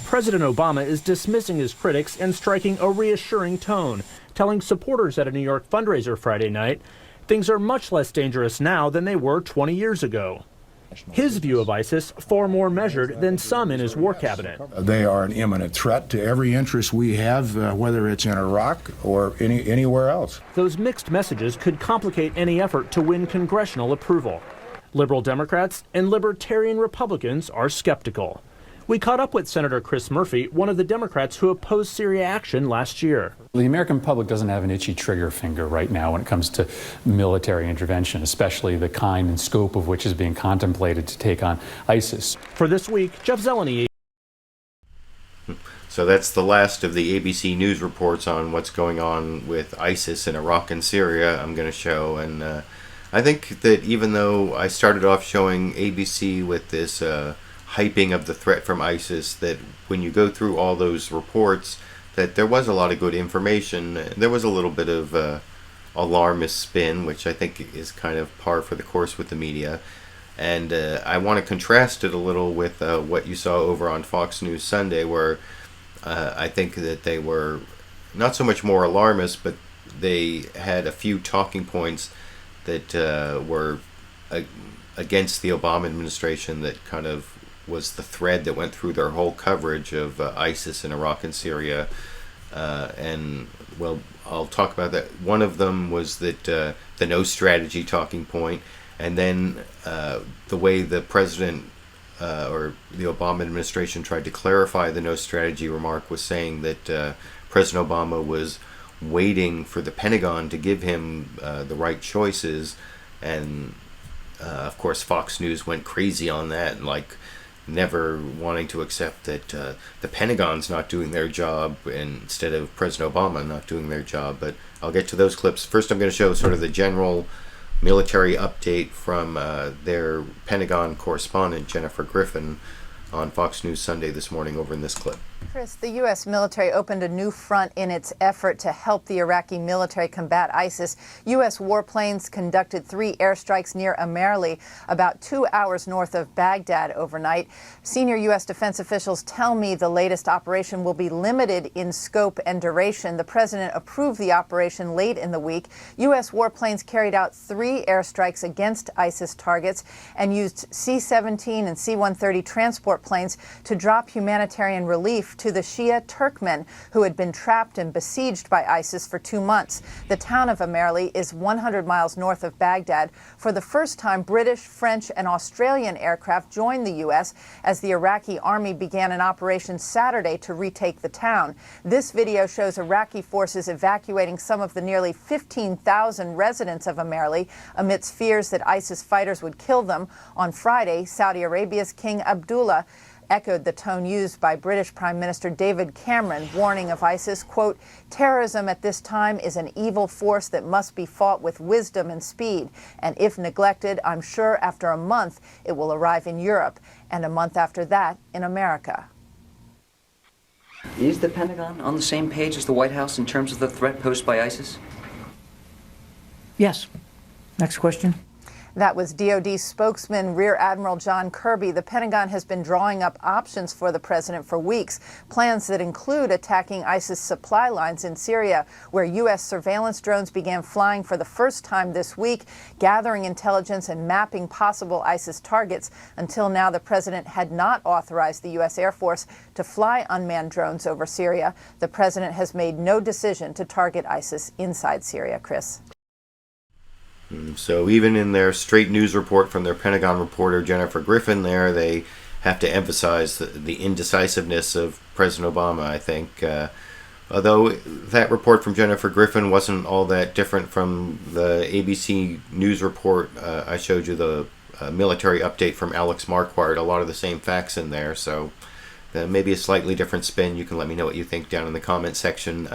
Speaker 8: President Obama is dismissing his critics and striking a reassuring tone, telling supporters at a New York fundraiser Friday night things are much less dangerous now than they were 20 years ago. His view of ISIS far more measured than some in his war cabinet.
Speaker 11: They are an imminent threat to every interest we have, whether it's in Iraq or anywhere else.
Speaker 8: Those mixed messages could complicate any effort to win congressional approval. Liberal Democrats and Libertarian Republicans are skeptical. We caught up with Senator Chris Murphy, one of the Democrats who opposed Syria action last year.
Speaker 12: The American public doesn't have an itchy trigger finger right now when it comes to military intervention, especially the kind and scope of which is being contemplated to take on ISIS.
Speaker 8: For this week, Jeff Zeleny.
Speaker 1: So that's the last of the ABC News reports on what's going on with ISIS in Iraq and Syria I'm going to show. And I think that even though I started off showing ABC with this hyping of the threat from ISIS, that when you go through all those reports, that there was a lot of good information. There was a little bit of alarmist spin, which I think is kind of par for the course with the media. And I want to contrast it a little with what you saw over on Fox News Sunday, where I think that they were not so much more alarmist, but they had a few talking points that were against the Obama administration that kind of was the thread that went through their whole coverage of ISIS in Iraq and Syria. And, well, I'll talk about that. One of them was that the no strategy talking point, and then the way the president or the Obama administration tried to clarify the no strategy remark was saying that President Obama was waiting for the Pentagon to give him the right choices. And, of course, Fox News went crazy on that, and like never wanting to accept that the Pentagon's not doing their job instead of President Obama not doing their job. But I'll get to those clips. First, I'm going to show sort of the general military update from their Pentagon correspondent, Jennifer Griffin, on Fox News Sunday this morning over in this clip.
Speaker 26: Chris, the U.S. military opened a new front in its effort to help the Iraqi military combat ISIS. U.S. warplanes conducted 3 airstrikes near Amirli, about 2 hours north of Baghdad overnight. Senior U.S. defense officials tell me the latest operation will be limited in scope and duration. The president approved the operation late in the week. U.S. warplanes carried out 3 airstrikes against ISIS targets and used C-17 and C-130 transport planes to drop humanitarian relief to the Shia Turkmen who had been trapped and besieged by ISIS for 2 months. The town of Amirli is 100 miles north of Baghdad. For the first time, British, French, and Australian aircraft joined the U.S. as the Iraqi army began an operation Saturday to retake the town. This video shows Iraqi forces evacuating some of the nearly 15,000 residents of Amirli amidst fears that ISIS fighters would kill them. On Friday, Saudi Arabia's King Abdullah echoed the tone used by British Prime Minister David Cameron, warning of ISIS, quote, "Terrorism at this time is an evil force that must be fought with wisdom and speed. And if neglected, I'm sure after a month it will arrive in Europe, and a month after that in America."
Speaker 27: Is the Pentagon on the same page as the White House in terms of the threat posed by ISIS?
Speaker 28: Yes. Next question.
Speaker 26: That was DoD spokesman Rear Admiral John Kirby. The Pentagon has been drawing up options for the president for weeks, plans that include attacking ISIS supply lines in Syria, where U.S. surveillance drones began flying for the first time this week, gathering intelligence and mapping possible ISIS targets. Until now, the president had not authorized the U.S. Air Force to fly unmanned drones over Syria. The president has made no decision to target ISIS inside Syria. Chris.
Speaker 1: So even in their straight news report from their Pentagon reporter, Jennifer Griffin, they have to emphasize the indecisiveness of President Obama, I think. Although that report from Jennifer Griffin wasn't all that different from the ABC News report. I showed you the military update from Alex Marquardt, a lot of the same facts in there. So maybe a slightly different spin. You can let me know what you think down in the comment section.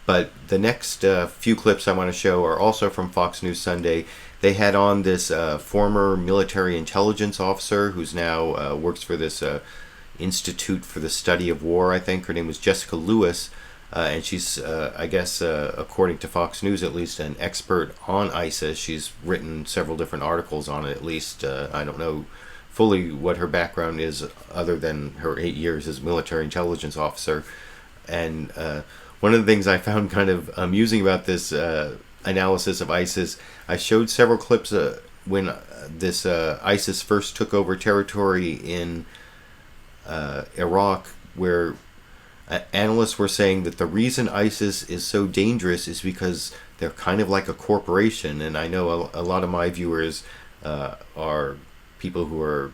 Speaker 1: But the next few clips I want to show are also from Fox News Sunday. They had on this former military intelligence officer who's now works for this Institute for the Study of War, I think. Her name was Jessica Lewis, and she's, I guess, according to Fox News at least, an expert on ISIS. She's written several different articles on it, at least. I don't know fully what her background is other than her 8 years as military intelligence officer. And one of the things I found kind of amusing about this analysis of ISIS, I showed several clips when this ISIS first took over territory in Iraq, where analysts were saying that the reason ISIS is so dangerous is because they're kind of like a corporation. And I know a lot of my viewers are people who are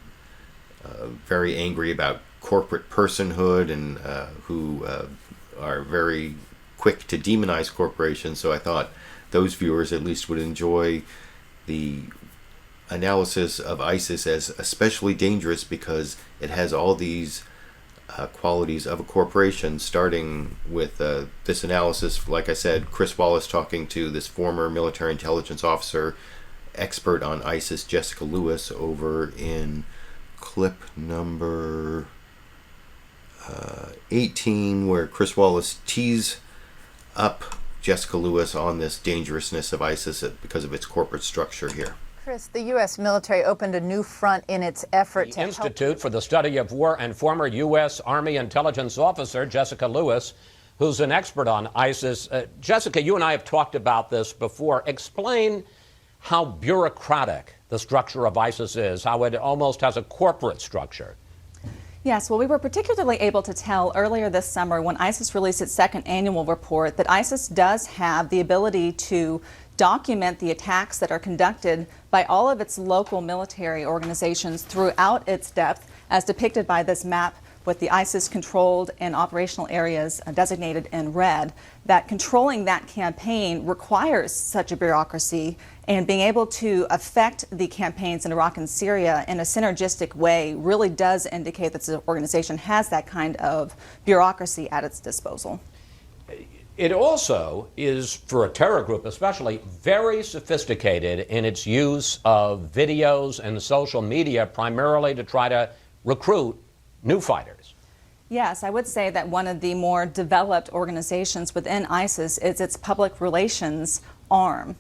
Speaker 1: very angry about corporate personhood and who are very quick to demonize corporations. So I thought those viewers at least would enjoy the analysis of ISIS as especially dangerous because it has all these qualities of a corporation, starting with this analysis, like I said, Chris Wallace talking to this former military intelligence officer, expert on ISIS, Jessica Lewis, over in clip number 18, where Chris Wallace tees up Jessica Lewis on this dangerousness of ISIS because of its corporate structure here.
Speaker 26: Chris, the U.S. military opened a new front in its effort to
Speaker 13: Institute for the Study of War and former U.S. Army intelligence officer Jessica Lewis, who's an expert on ISIS. Jessica, you and I have talked about this before. Explain how bureaucratic the structure of ISIS is, how it almost has a corporate structure.
Speaker 14: Yes, well, we were particularly able to tell earlier this summer when ISIS released its second annual report that ISIS does have the ability to document the attacks that are conducted by all of its local military organizations throughout its depth, as depicted by this map with the ISIS-controlled and operational areas designated in red. That controlling that campaign requires such a bureaucracy, and being able to affect the campaigns in Iraq and Syria in a synergistic way really does indicate that the organization has that kind of bureaucracy at its disposal.
Speaker 13: It also is, for a terror group especially, very sophisticated in its use of videos and social media, primarily to try to recruit new fighters.
Speaker 14: Yes, I would say that one of the more developed organizations within ISIS is its public relations arm.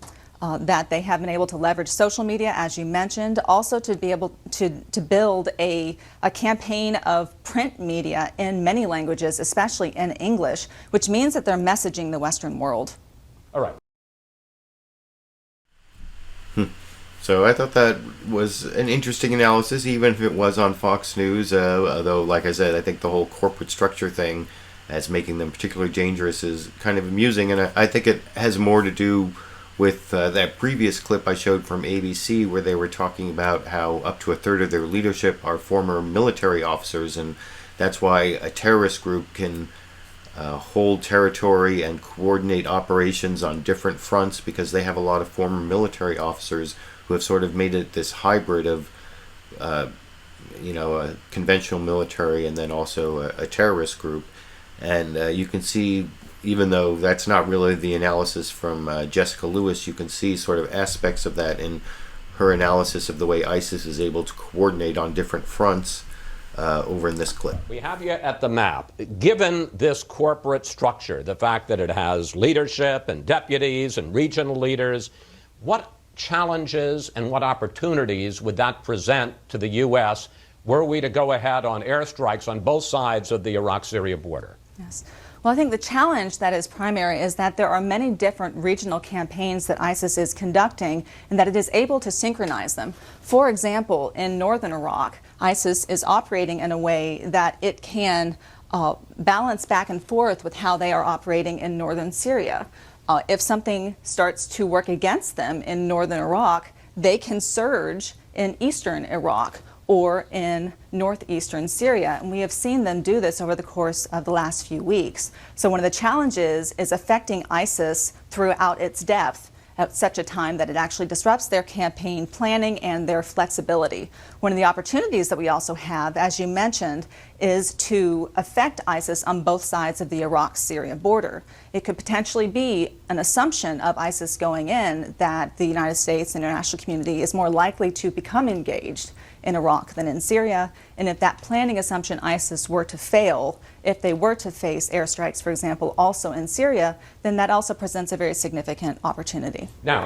Speaker 14: That they have been able to leverage social media, as you mentioned, also to be able to build a campaign of print media in many languages, especially in English, which means that they're messaging the Western world.
Speaker 13: All right.
Speaker 1: So I thought that was an interesting analysis, even if it was on Fox News, although, like I said, I think the whole corporate structure thing as making them particularly dangerous is kind of amusing, and I think it has more to do with that previous clip I showed from ABC, where they were talking about how up to a third of their leadership are former military officers, and that's why a terrorist group can hold territory and coordinate operations on different fronts, because they have a lot of former military officers who have sort of made it this hybrid of a conventional military and then also a terrorist group. And you can see, even though that's not really the analysis from Jessica Lewis, you can see sort of aspects of that in her analysis of the way ISIS is able to coordinate on different fronts over in this clip.
Speaker 13: We have you at the map. Given this corporate structure, the fact that it has leadership and deputies and regional leaders, what challenges and what opportunities would that present to the U.S. were we to go ahead on airstrikes on both sides of the Iraq-Syria border?
Speaker 14: Yes. Well, I think the challenge that is primary is that there are many different regional campaigns that ISIS is conducting, and that it is able to synchronize them. For example, in northern Iraq, ISIS is operating in a way that it can balance back and forth with how they are operating in northern Syria. If something starts to work against them in northern Iraq, they can surge in eastern Iraq or in northeastern Syria. And we have seen them do this over the course of the last few weeks. So one of the challenges is affecting ISIS throughout its depth at such a time that it actually disrupts their campaign planning and their flexibility. One of the opportunities that we also have, as you mentioned, is to affect ISIS on both sides of the Iraq-Syria border. It could potentially be an assumption of ISIS going in that the United States and international community is more likely to become engaged in Iraq than in Syria. And if that planning assumption ISIS were to fail, if they were to face airstrikes, for example, also in Syria, then that also presents a very significant opportunity.
Speaker 13: Now.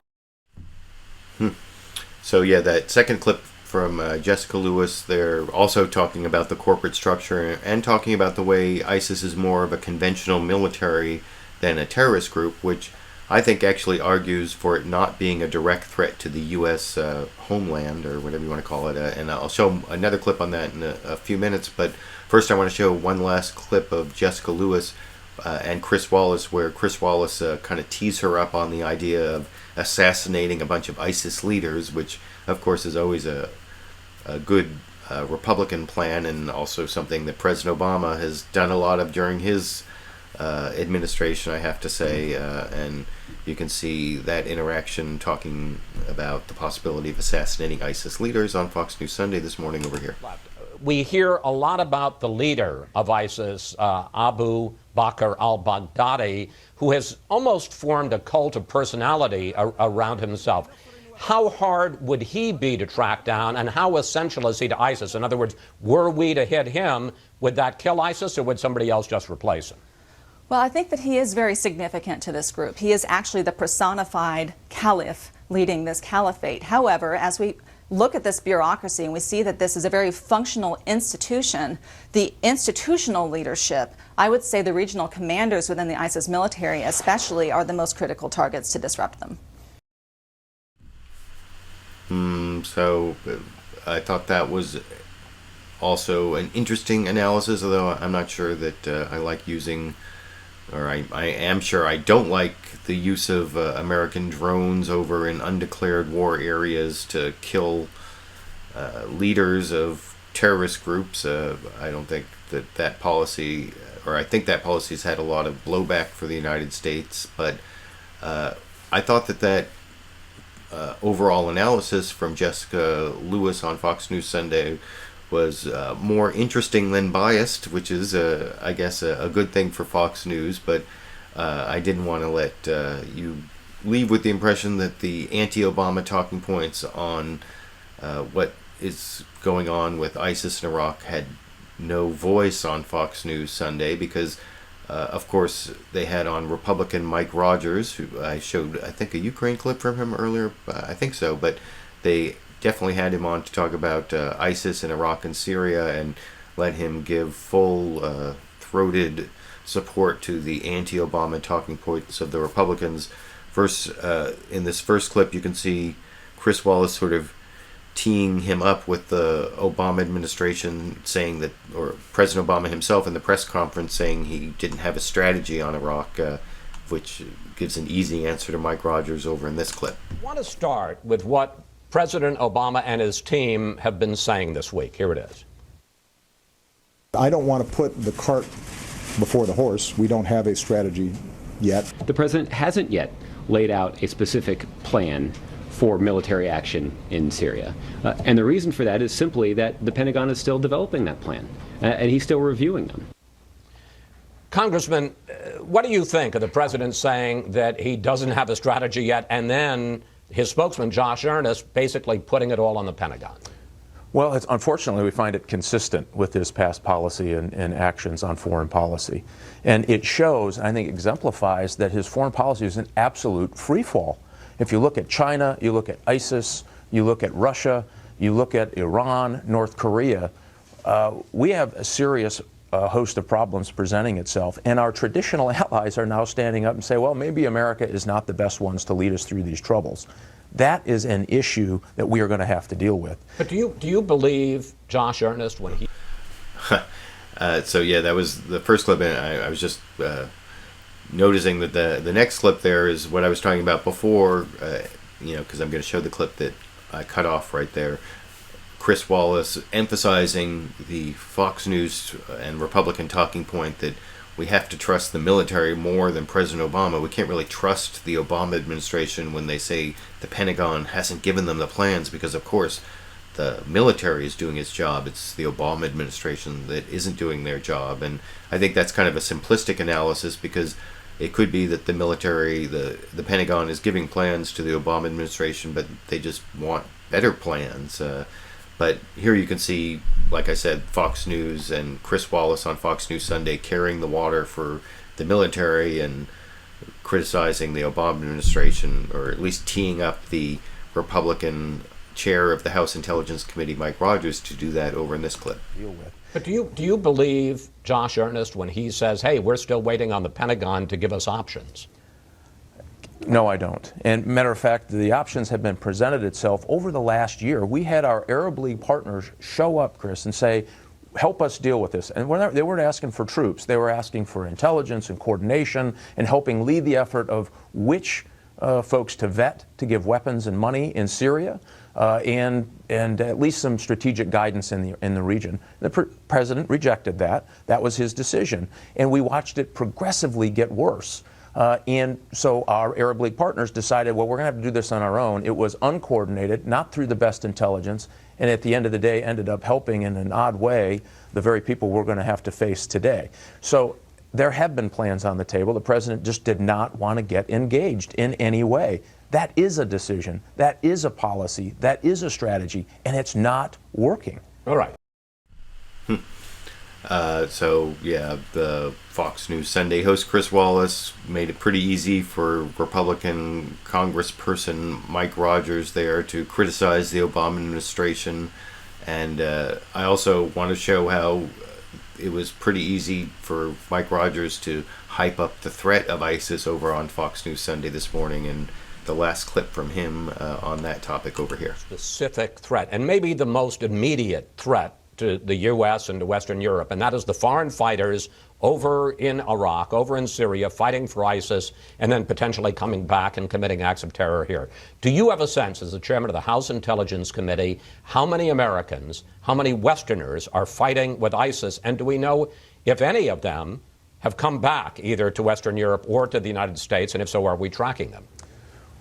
Speaker 1: So yeah, that second clip from Jessica Lewis, they're also talking about the corporate structure and talking about the way ISIS is more of a conventional military than a terrorist group, which I think actually argues for it not being a direct threat to the U.S. Homeland, or whatever you want to call it. And I'll show another clip on that in a few minutes. But first I want to show one last clip of Jessica Lewis and Chris Wallace, where Chris Wallace kind of tees her up on the idea of assassinating a bunch of ISIS leaders, which of course is always a good Republican plan, and also something that President Obama has done a lot of during his administration, I have to say. And you can see that interaction talking about the possibility of assassinating ISIS leaders on Fox News Sunday this morning over here.
Speaker 13: We hear a lot about the leader of ISIS, Abu Bakr al-Baghdadi, who has almost formed a cult of personality around himself. How hard would he be to track down, and how essential is he to ISIS? In other words, were we to hit him, would that kill ISIS, or would somebody else just replace him?
Speaker 14: Well, I think that he is very significant to this group. He is actually the personified caliph leading this caliphate. However, as we look at this bureaucracy and we see that this is a very functional institution, the institutional leadership, I would say the regional commanders within the ISIS military especially, are the most critical targets to disrupt them.
Speaker 1: So I thought that was also an interesting analysis, although I'm not sure that I like using, or I am sure I don't like the use of American drones over in undeclared war areas to kill leaders of terrorist groups. I don't think that policy, or I think that policy has had a lot of blowback for the United States, but I thought that overall analysis from Jessica Lewis on Fox News Sunday was more interesting than biased, which is, I guess, a good thing for Fox News. But I didn't want to let you leave with the impression that the anti-Obama talking points on what is going on with ISIS in Iraq had no voice on Fox News Sunday, because of course they had on Republican Mike Rogers, who I showed, I think, a Ukraine clip from him earlier, I think so, but they definitely had him on to talk about ISIS in Iraq and Syria, and let him give full throated support to the anti-Obama talking points of the Republicans. First, in this first clip, you can see Chris Wallace sort of teeing him up with the Obama administration, saying that, or President Obama himself in the press conference saying he didn't have a strategy on Iraq, which gives an easy answer to Mike Rogers over in this clip.
Speaker 13: I want to start with what President Obama and his team have been saying this week. Here it is.
Speaker 7: I don't want to put the cart before the horse. We don't have a strategy yet.
Speaker 15: The president hasn't yet laid out a specific plan for military action in Syria. And the reason for that is simply that the Pentagon is still developing that plan, and he's still reviewing them.
Speaker 13: Congressman, what do you think of the president saying that he doesn't have a strategy yet, and then his spokesman, Josh Earnest, basically putting it all on the Pentagon?
Speaker 16: Well, unfortunately, we find it consistent with his past policy and actions on foreign policy. And it shows, I think exemplifies, that his foreign policy is an absolute free fall. If you look at China, you look at ISIS, you look at Russia, you look at Iran, North Korea, we have a serious host of problems presenting itself. And our traditional allies are now standing up and say, well, maybe America is not the best ones to lead us through these troubles. That is an issue that we are going to have to deal with.
Speaker 13: But do you believe Josh Earnest when he...
Speaker 1: So yeah, that was the first clip, and I was just noticing that the next clip there is what I was talking about before, because I'm going to show the clip that I cut off right there. Chris Wallace emphasizing the Fox News and Republican talking point that we have to trust the military more than President Obama. We can't really trust the Obama administration when they say the Pentagon hasn't given them the plans, because of course the military is doing its job. It's the Obama administration that isn't doing their job. And I think that's kind of a simplistic analysis, because it could be that the military, the Pentagon is giving plans to the Obama administration, but they just want better plans. But here you can see, like I said, Fox News and Chris Wallace on Fox News Sunday carrying the water for the military and criticizing the Obama administration, or at least teeing up the Republican chair of the House Intelligence Committee, Mike Rogers, to do that over in this clip.
Speaker 13: But do you believe Josh Earnest when he says, hey, we're still waiting on the Pentagon to give us options?
Speaker 16: No, I don't. And matter of fact, the options have been presented itself over the last year. We had our Arab League partners show up, Chris, and say, help us deal with this. And they weren't asking for troops. They were asking for intelligence and coordination and helping lead the effort of which folks to vet to give weapons and money in Syria, and at least some strategic guidance in the region. The president rejected that. That was his decision. And we watched it progressively get worse. And so our Arab League partners decided, well, we're going to have to do this on our own. It was uncoordinated, not through the best intelligence, and at the end of the day ended up helping in an odd way the very people we're going to have to face today. So there have been plans on the table. The president just did not want to get engaged in any way. That is a decision. That is a policy. That is a strategy, and it's not working.
Speaker 13: All right.
Speaker 1: So, yeah, the Fox News Sunday host Chris Wallace made it pretty easy for Republican Congressperson Mike Rogers there to criticize the Obama administration. And I also want to show how it was pretty easy for Mike Rogers to hype up the threat of ISIS over on Fox News Sunday this morning. And the last clip from him on that topic over here.
Speaker 13: Specific threat, and maybe the most immediate threat to the U.S. and to Western Europe, and that is the foreign fighters over in Iraq, over in Syria, fighting for ISIS, and then potentially coming back and committing acts of terror here. Do you have a sense, as the chairman of the House Intelligence Committee, how many Americans, how many Westerners are fighting with ISIS, and do we know if any of them have come back either to Western Europe or to the United States, and if so, are we tracking them?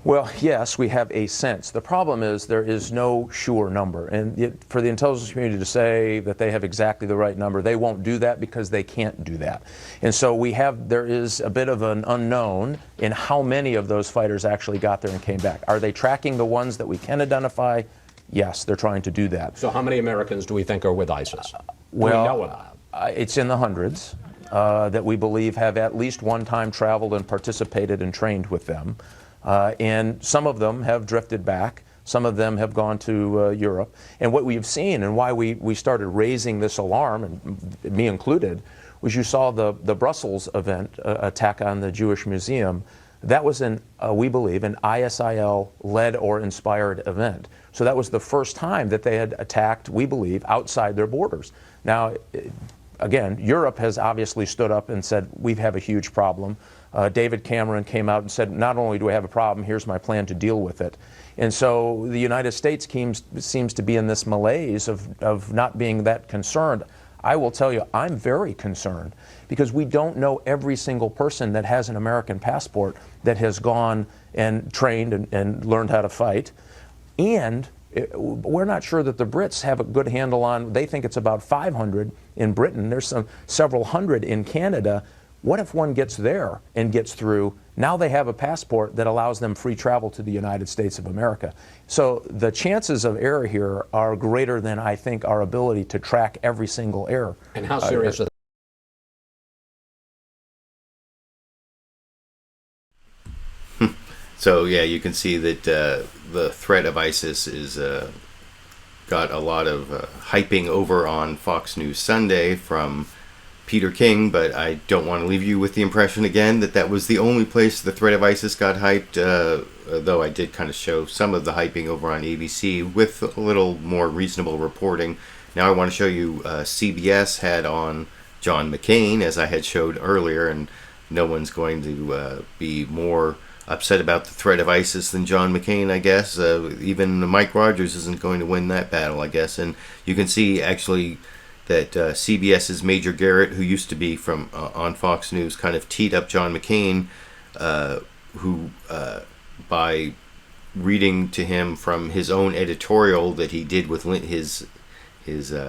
Speaker 16: Well, yes, we have a sense. The problem is there is no sure number. And for the intelligence community to say that they have exactly the right number, they won't do that because they can't do that. And so there is a bit of an unknown in how many of those fighters actually got there and came back. Are they tracking the ones that we can identify? Yes, they're trying to do that.
Speaker 13: So how many Americans do we think are with ISIS?
Speaker 16: Well,
Speaker 13: do we know about?
Speaker 16: It's in the hundreds that we believe have at least one time traveled and participated and trained with them. And some of them have drifted back. Some of them have gone to Europe. And what we've seen and why we started raising this alarm, and me included, was you saw the Brussels event, attack on the Jewish Museum. That was, we believe, an ISIL-led or inspired event. So that was the first time that they had attacked, we believe, outside their borders. Now, again, Europe has obviously stood up and said, we have a huge problem. David Cameron came out and said, not only do I have a problem, here's my plan to deal with it. And so the United States seems to be in this malaise of not being that concerned. I will tell you, I'm very concerned because we don't know every single person that has an American passport that has gone and trained and learned how to fight. And we're not sure that the Brits have a good handle on, they think it's about 500 in Britain. There's several hundred in Canada. What if one gets there and gets through? Now they have a passport that allows them free travel to the United States of America. So the chances of error here are greater than, I think, our ability to track every single error.
Speaker 13: And how serious is
Speaker 1: it? So, yeah, you can see that the threat of ISIS is got a lot of hyping over on Fox News Sunday from Peter King, but I don't want to leave you with the impression again that was the only place the threat of ISIS got hyped, though I did kind of show some of the hyping over on ABC with a little more reasonable reporting. Now I want to show you CBS had on John McCain, as I had showed earlier, and no one's going to be more upset about the threat of ISIS than John McCain, I guess. Even Mike Rogers isn't going to win that battle, I guess. And you can see, actually, that CBS's Major Garrett, who used to be from on Fox News, kind of teed up John McCain, who by reading to him from his own editorial that he did with his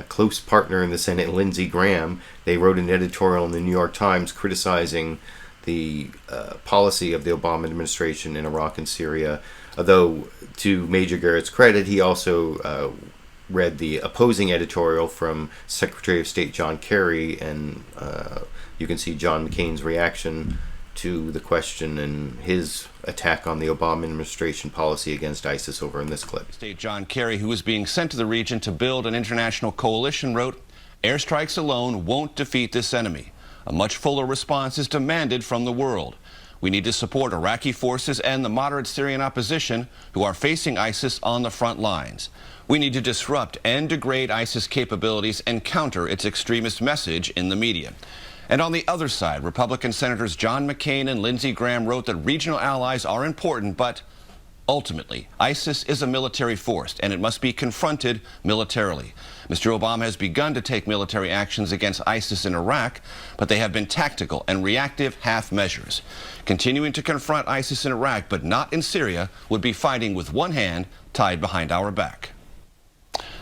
Speaker 1: close partner in the Senate, Lindsey Graham. They wrote an editorial in the New York Times criticizing the policy of the Obama administration in Iraq and Syria. Although, to Major Garrett's credit, he also read the opposing editorial from Secretary of State John Kerry, and you can see John McCain's reaction to the question and his attack on the Obama administration policy against ISIS over in this clip.
Speaker 2: State John Kerry, who was being sent to the region to build an international coalition, wrote, "Airstrikes alone won't defeat this enemy. A much fuller response is demanded from the world. We need to support Iraqi forces and the moderate Syrian opposition who are facing ISIS on the front lines. We need to disrupt and degrade ISIS capabilities and counter its extremist message in the media." And on the other side, Republican Senators John McCain and Lindsey Graham wrote that regional allies are important, but ultimately, ISIS is a military force, and it must be confronted militarily. Mr. Obama has begun to take military actions against ISIS in Iraq, but they have been tactical and reactive half measures. Continuing to confront ISIS in Iraq, but not in Syria, would be fighting with one hand tied behind our back.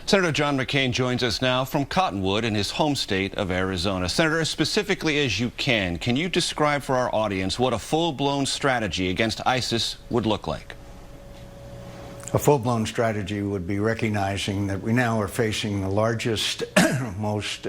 Speaker 2: Senator John McCain joins us now from Cottonwood in his home state of Arizona. Senator, as specifically as you can you describe for our audience what a full-blown strategy against ISIS would look like?
Speaker 11: A full-blown strategy would be recognizing that we now are facing the largest, most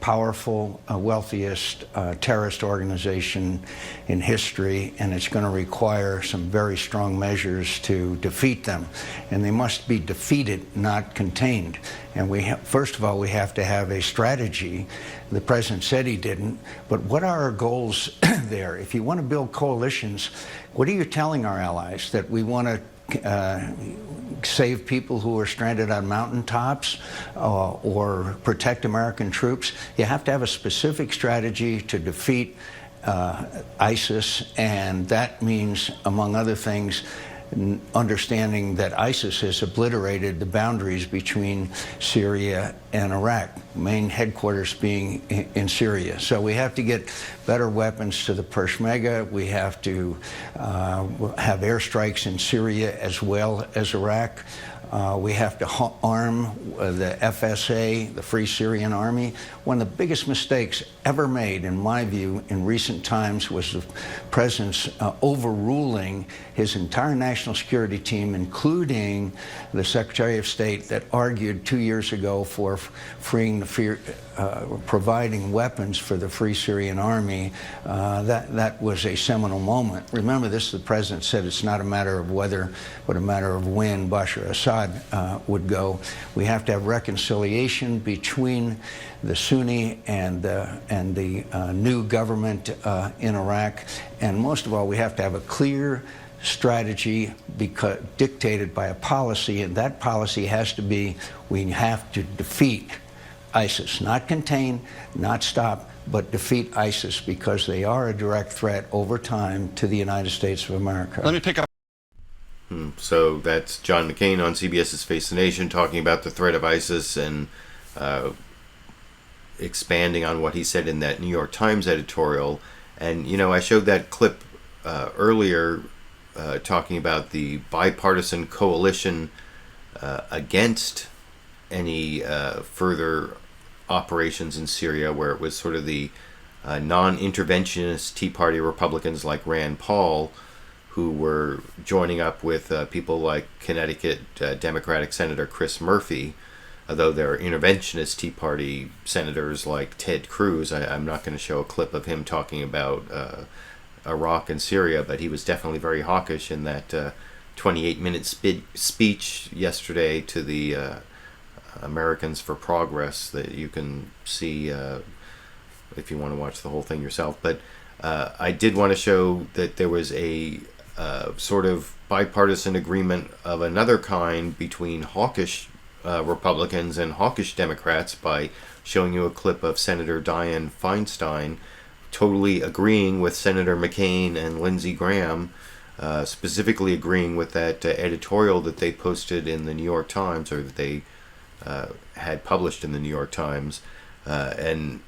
Speaker 11: powerful, wealthiest terrorist organization in history, and it's going to require some very strong measures to defeat them. And they must be defeated, not contained. And first of all, we have to have a strategy. The president said he didn't, but what are our goals there? If you want to build coalitions, what are you telling our allies? That we want to save people who are stranded on mountaintops or protect American troops? You have to have a specific strategy to defeat ISIS, and that means, among other things, understanding that ISIS has obliterated the boundaries between Syria and Iraq, main headquarters being in Syria. So we have to get better weapons to the Peshmerga. We have to have airstrikes in Syria as well as Iraq. We have to arm the FSA, the Free Syrian Army. One of the biggest mistakes ever made, in my view, in recent times was the president's overruling his entire national security team, including the Secretary of State that argued 2 years ago for providing weapons for the Free Syrian Army. That was a seminal moment. Remember this, the president said it's not a matter of whether, but a matter of when Bashar Assad would go. We have to have reconciliation between the Sunni and the new government in Iraq. And most of all, we have to have a clear strategy dictated by a policy, and that policy has to be, we have to defeat ISIS, not contain, not stop, but defeat ISIS, because they are a direct threat over time to the United States of America.
Speaker 2: Let me pick up.
Speaker 1: So that's John McCain on CBS's Face the Nation talking about the threat of ISIS and expanding on what he said in that New York Times editorial. And, you know, I showed that clip earlier talking about the bipartisan coalition against any further operations in Syria, where it was sort of the non-interventionist Tea Party Republicans like Rand Paul who were joining up with people like Connecticut Democratic Senator Chris Murphy, although there are interventionist Tea Party senators like Ted Cruz. I'm not going to show a clip of him talking about Iraq and Syria, but he was definitely very hawkish in that 28-minute speech yesterday to the Americans for Progress that you can see if you want to watch the whole thing yourself. But I did want to show that there was a sort of bipartisan agreement of another kind between hawkish Republicans and hawkish Democrats by showing you a clip of Senator Dianne Feinstein totally agreeing with Senator McCain and Lindsey Graham, specifically agreeing with that editorial that they posted in the New York Times, or that they had published in the New York Times, and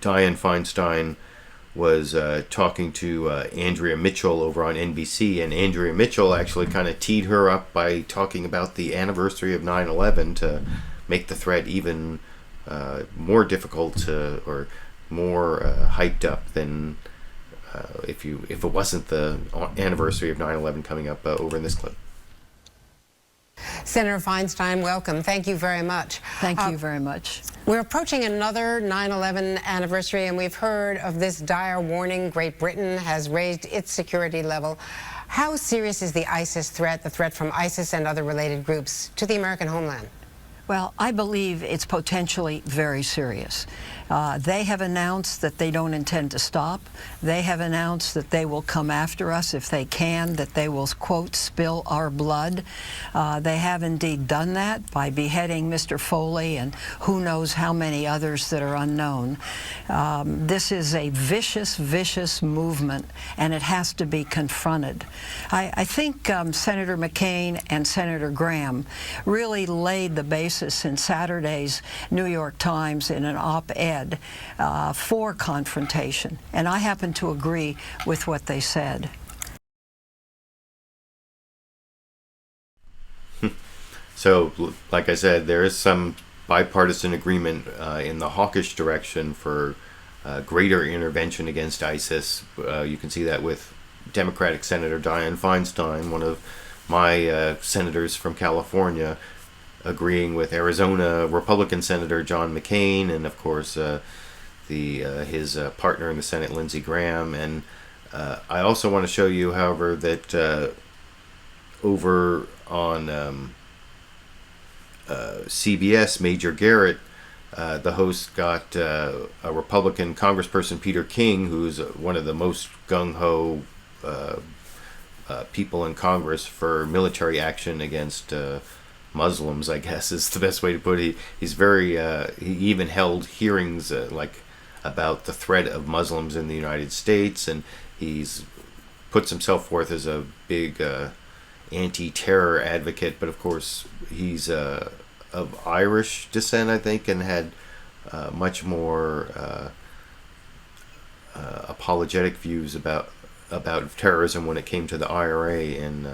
Speaker 1: Dianne Feinstein was talking to Andrea Mitchell over on NBC, and Andrea Mitchell actually kind of teed her up by talking about the anniversary of 9/11 to make the threat even more difficult to, or more hyped up than if it wasn't the anniversary of 9/11 coming up over in this clip.
Speaker 17: Senator Feinstein, welcome. Thank you very much.
Speaker 18: Thank you very much.
Speaker 17: We're approaching another 9/11 anniversary, and we've heard of this dire warning. Great Britain has raised its security level. How serious is the ISIS threat, the threat from ISIS and other related groups, to the American homeland?
Speaker 18: Well, I believe it's potentially very serious. They have announced that they don't intend to stop. They have announced that they will come after us if they can, that they will, quote, spill our blood. They have indeed done that by beheading Mr. Foley and who knows how many others that are unknown. This is a vicious, vicious movement, and it has to be confronted. I think Senator McCain and Senator Graham really laid the basis in Saturday's New York Times in an op-ed for confrontation, and I happen to agree with what they said.
Speaker 1: So, like I said, there is some bipartisan agreement in the hawkish direction for greater intervention against ISIS. You can see that with Democratic Senator Dianne Feinstein, one of my senators from California, agreeing with Arizona Republican Senator John McCain, and of course his partner in the Senate, Lindsey Graham. And I also want to show you, however, that over on CBS, Major Garrett, the host, got a Republican Congressperson, Peter King, who's one of the most gung-ho people in Congress for military action against Muslims, I guess is the best way to put it. He's very, he even held hearings like about the threat of Muslims in the United States, and he's puts himself forth as a big anti-terror advocate, but of course he's of Irish descent, I think, and had much more apologetic views about terrorism when it came to the IRA and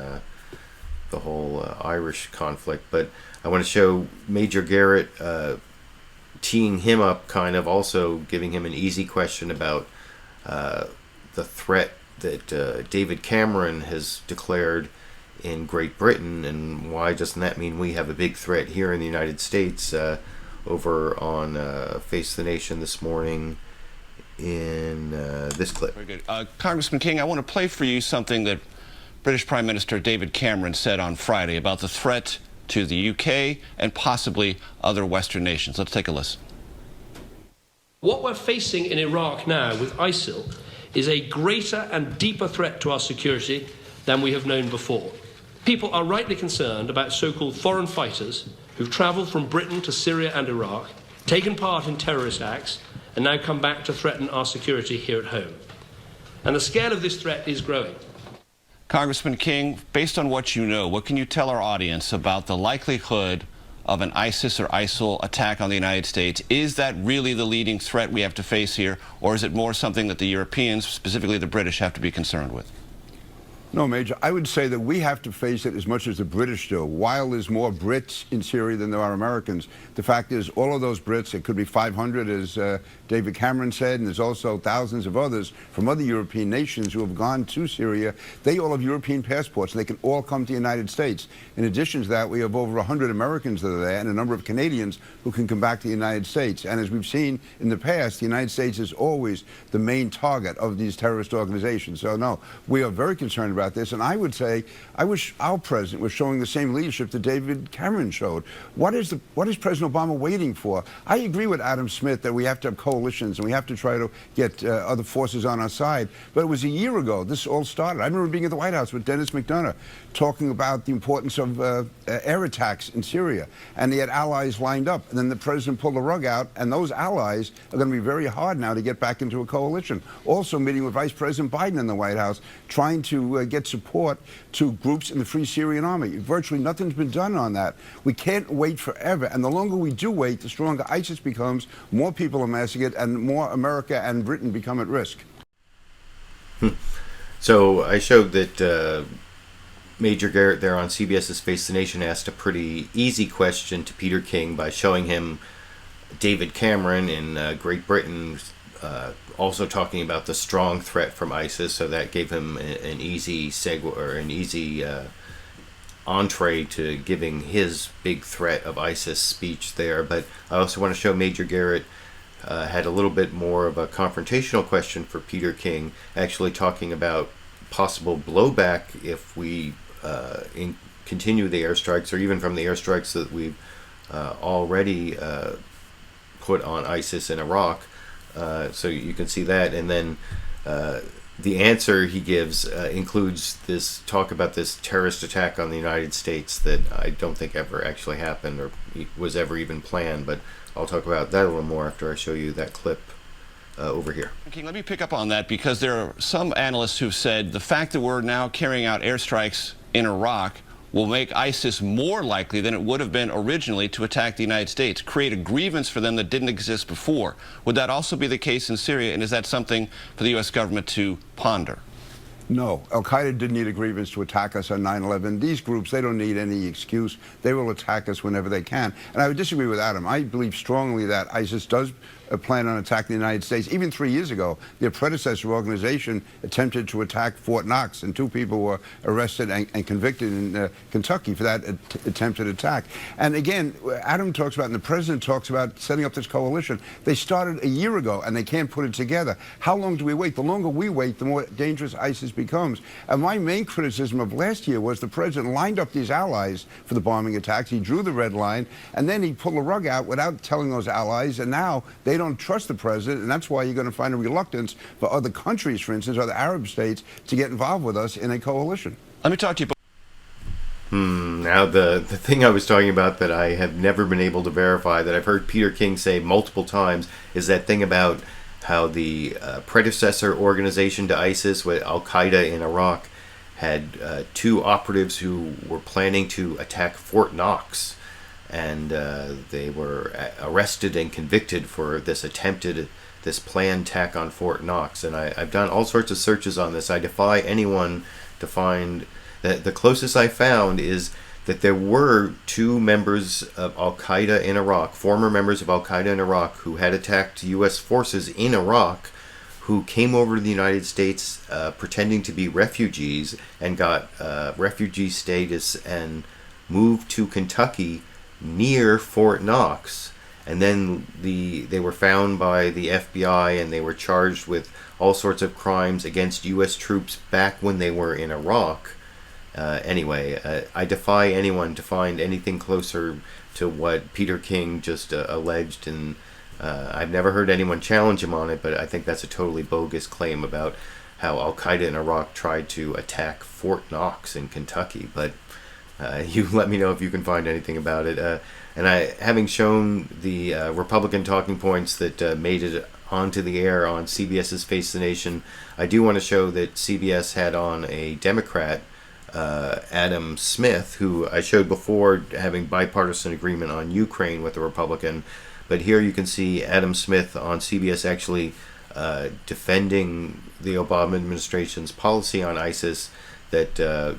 Speaker 1: the whole Irish conflict. But I want to show Major Garrett teeing him up, kind of also giving him an easy question about the threat that David Cameron has declared in Great Britain, and why doesn't that mean we have a big threat here in the United States. Over on Face the Nation this morning in this clip.
Speaker 2: Very good. Congressman King, I want to play for you something that British Prime Minister David Cameron said on Friday about the threat to the UK and possibly other Western nations. Let's take a listen.
Speaker 19: What we're facing in Iraq now with ISIL is a greater and deeper threat to our security than we have known before. People are rightly concerned about so-called foreign fighters who've travelled from Britain to Syria and Iraq, taken part in terrorist acts, and now come back to threaten our security here at home. And the scale of this threat is growing.
Speaker 2: Congressman King, based on what you know, what can you tell our audience about the likelihood of an ISIS or ISIL attack on the United States? Is that really the leading threat we have to face here, or is it more something that the Europeans, specifically the British, have to be concerned with?
Speaker 20: No, Major, I would say that we have to face it as much as the British do. While there's more Brits in Syria than there are Americans, the fact is all of those Brits, it could be 500 as David Cameron said, and there's also thousands of others from other European nations who have gone to Syria. They all have European passports, and they can all come to the United States. In addition to that, we have over 100 Americans that are there and a number of Canadians who can come back to the United States. And as we've seen in the past, the United States is always the main target of these terrorist organizations. So no, we are very concerned about this, and I would say I wish our president was showing the same leadership that David Cameron showed. What is President Obama waiting for? I agree with Adam Smith that we have to have coalitions and we have to try to get other forces on our side, but it was a year ago this all started. I remember being at the White House with Dennis McDonough talking about the importance of air attacks in Syria, and he had allies lined up, and then the president pulled the rug out, and those allies are going to be very hard now to get back into a coalition. Also meeting with Vice President Biden in the White House, trying to get support to groups in the Free Syrian Army. Virtually nothing's been done on that. We can't wait forever, and the longer we do wait, the stronger ISIS becomes, more people are massacred, and more America and Britain become at risk.
Speaker 1: So I showed that Major Garrett there on CBS's Face the Nation asked a pretty easy question to Peter King by showing him David Cameron in Great Britain also talking about the strong threat from ISIS, so that gave him an easy segue, or an easy entree to giving his big threat of ISIS speech there. But I also want to show Major Garrett had a little bit more of a confrontational question for Peter King, actually talking about possible blowback if we continue the airstrikes, or even from the airstrikes that we've already put on ISIS in Iraq. So you can see that, and then the answer he gives includes this talk about this terrorist attack on the United States that I don't think ever actually happened or was ever even planned, but I'll talk about that a little more after I show you that clip over here.
Speaker 2: King, let me pick up on that, because there are some analysts who've said the fact that we're now carrying out airstrikes in Iraq will make ISIS more likely than it would have been originally to attack the United States, create a grievance for them that didn't exist before. Would that also be the case in Syria, and is that something for the U.S. government to ponder?
Speaker 20: No, Al-Qaeda didn't need a grievance to attack us on 9/11. These groups, they don't need any excuse. They will attack us whenever they can. And I would disagree with Adam. I believe strongly that ISIS does plan on attacking the United States. Even 3 years ago, their predecessor organization attempted to attack Fort Knox, and 2 people were arrested and convicted in Kentucky for that attempted attack. And again, Adam talks about, and the president talks about, setting up this coalition. They started a year ago, and they can't put it together. How long do we wait? The longer we wait, the more dangerous ISIS becomes. And my main criticism of last year was the president lined up these allies for the bombing attacks. He drew the red line, and then he pulled the rug out without telling those allies, and now they don't trust the president, and that's why you're going to find a reluctance for other countries, for instance, other Arab states, to get involved with us in a coalition.
Speaker 2: Let me talk to you about
Speaker 1: now the thing I was talking about that I have never been able to verify, that I've heard Peter King say multiple times, is that thing about how the predecessor organization to ISIS, with Al-Qaeda in Iraq, had 2 operatives who were planning to attack Fort Knox, and they were arrested and convicted for this planned attack on Fort Knox. And I've done all sorts of searches on this. I defy anyone to find that. The closest I found is that there were 2 members of Al-Qaeda in Iraq, former members of Al-Qaeda in Iraq, who had attacked U.S. forces in Iraq, who came over to the United States pretending to be refugees, and got refugee status and moved to Kentucky near Fort Knox, and then they were found by the FBI, and they were charged with all sorts of crimes against U.S. troops back when they were in Iraq. Anyway, I defy anyone to find anything closer to what Peter King just alleged, and I've never heard anyone challenge him on it, but I think that's a totally bogus claim about how Al-Qaeda in Iraq tried to attack Fort Knox in Kentucky. But you let me know if you can find anything about it. And having shown the Republican talking points that made it onto the air on CBS's Face the Nation, I do want to show that CBS had on a Democrat, Adam Smith, who I showed before having bipartisan agreement on Ukraine with the Republican. But here you can see Adam Smith on CBS actually defending the Obama administration's policy on ISIS, that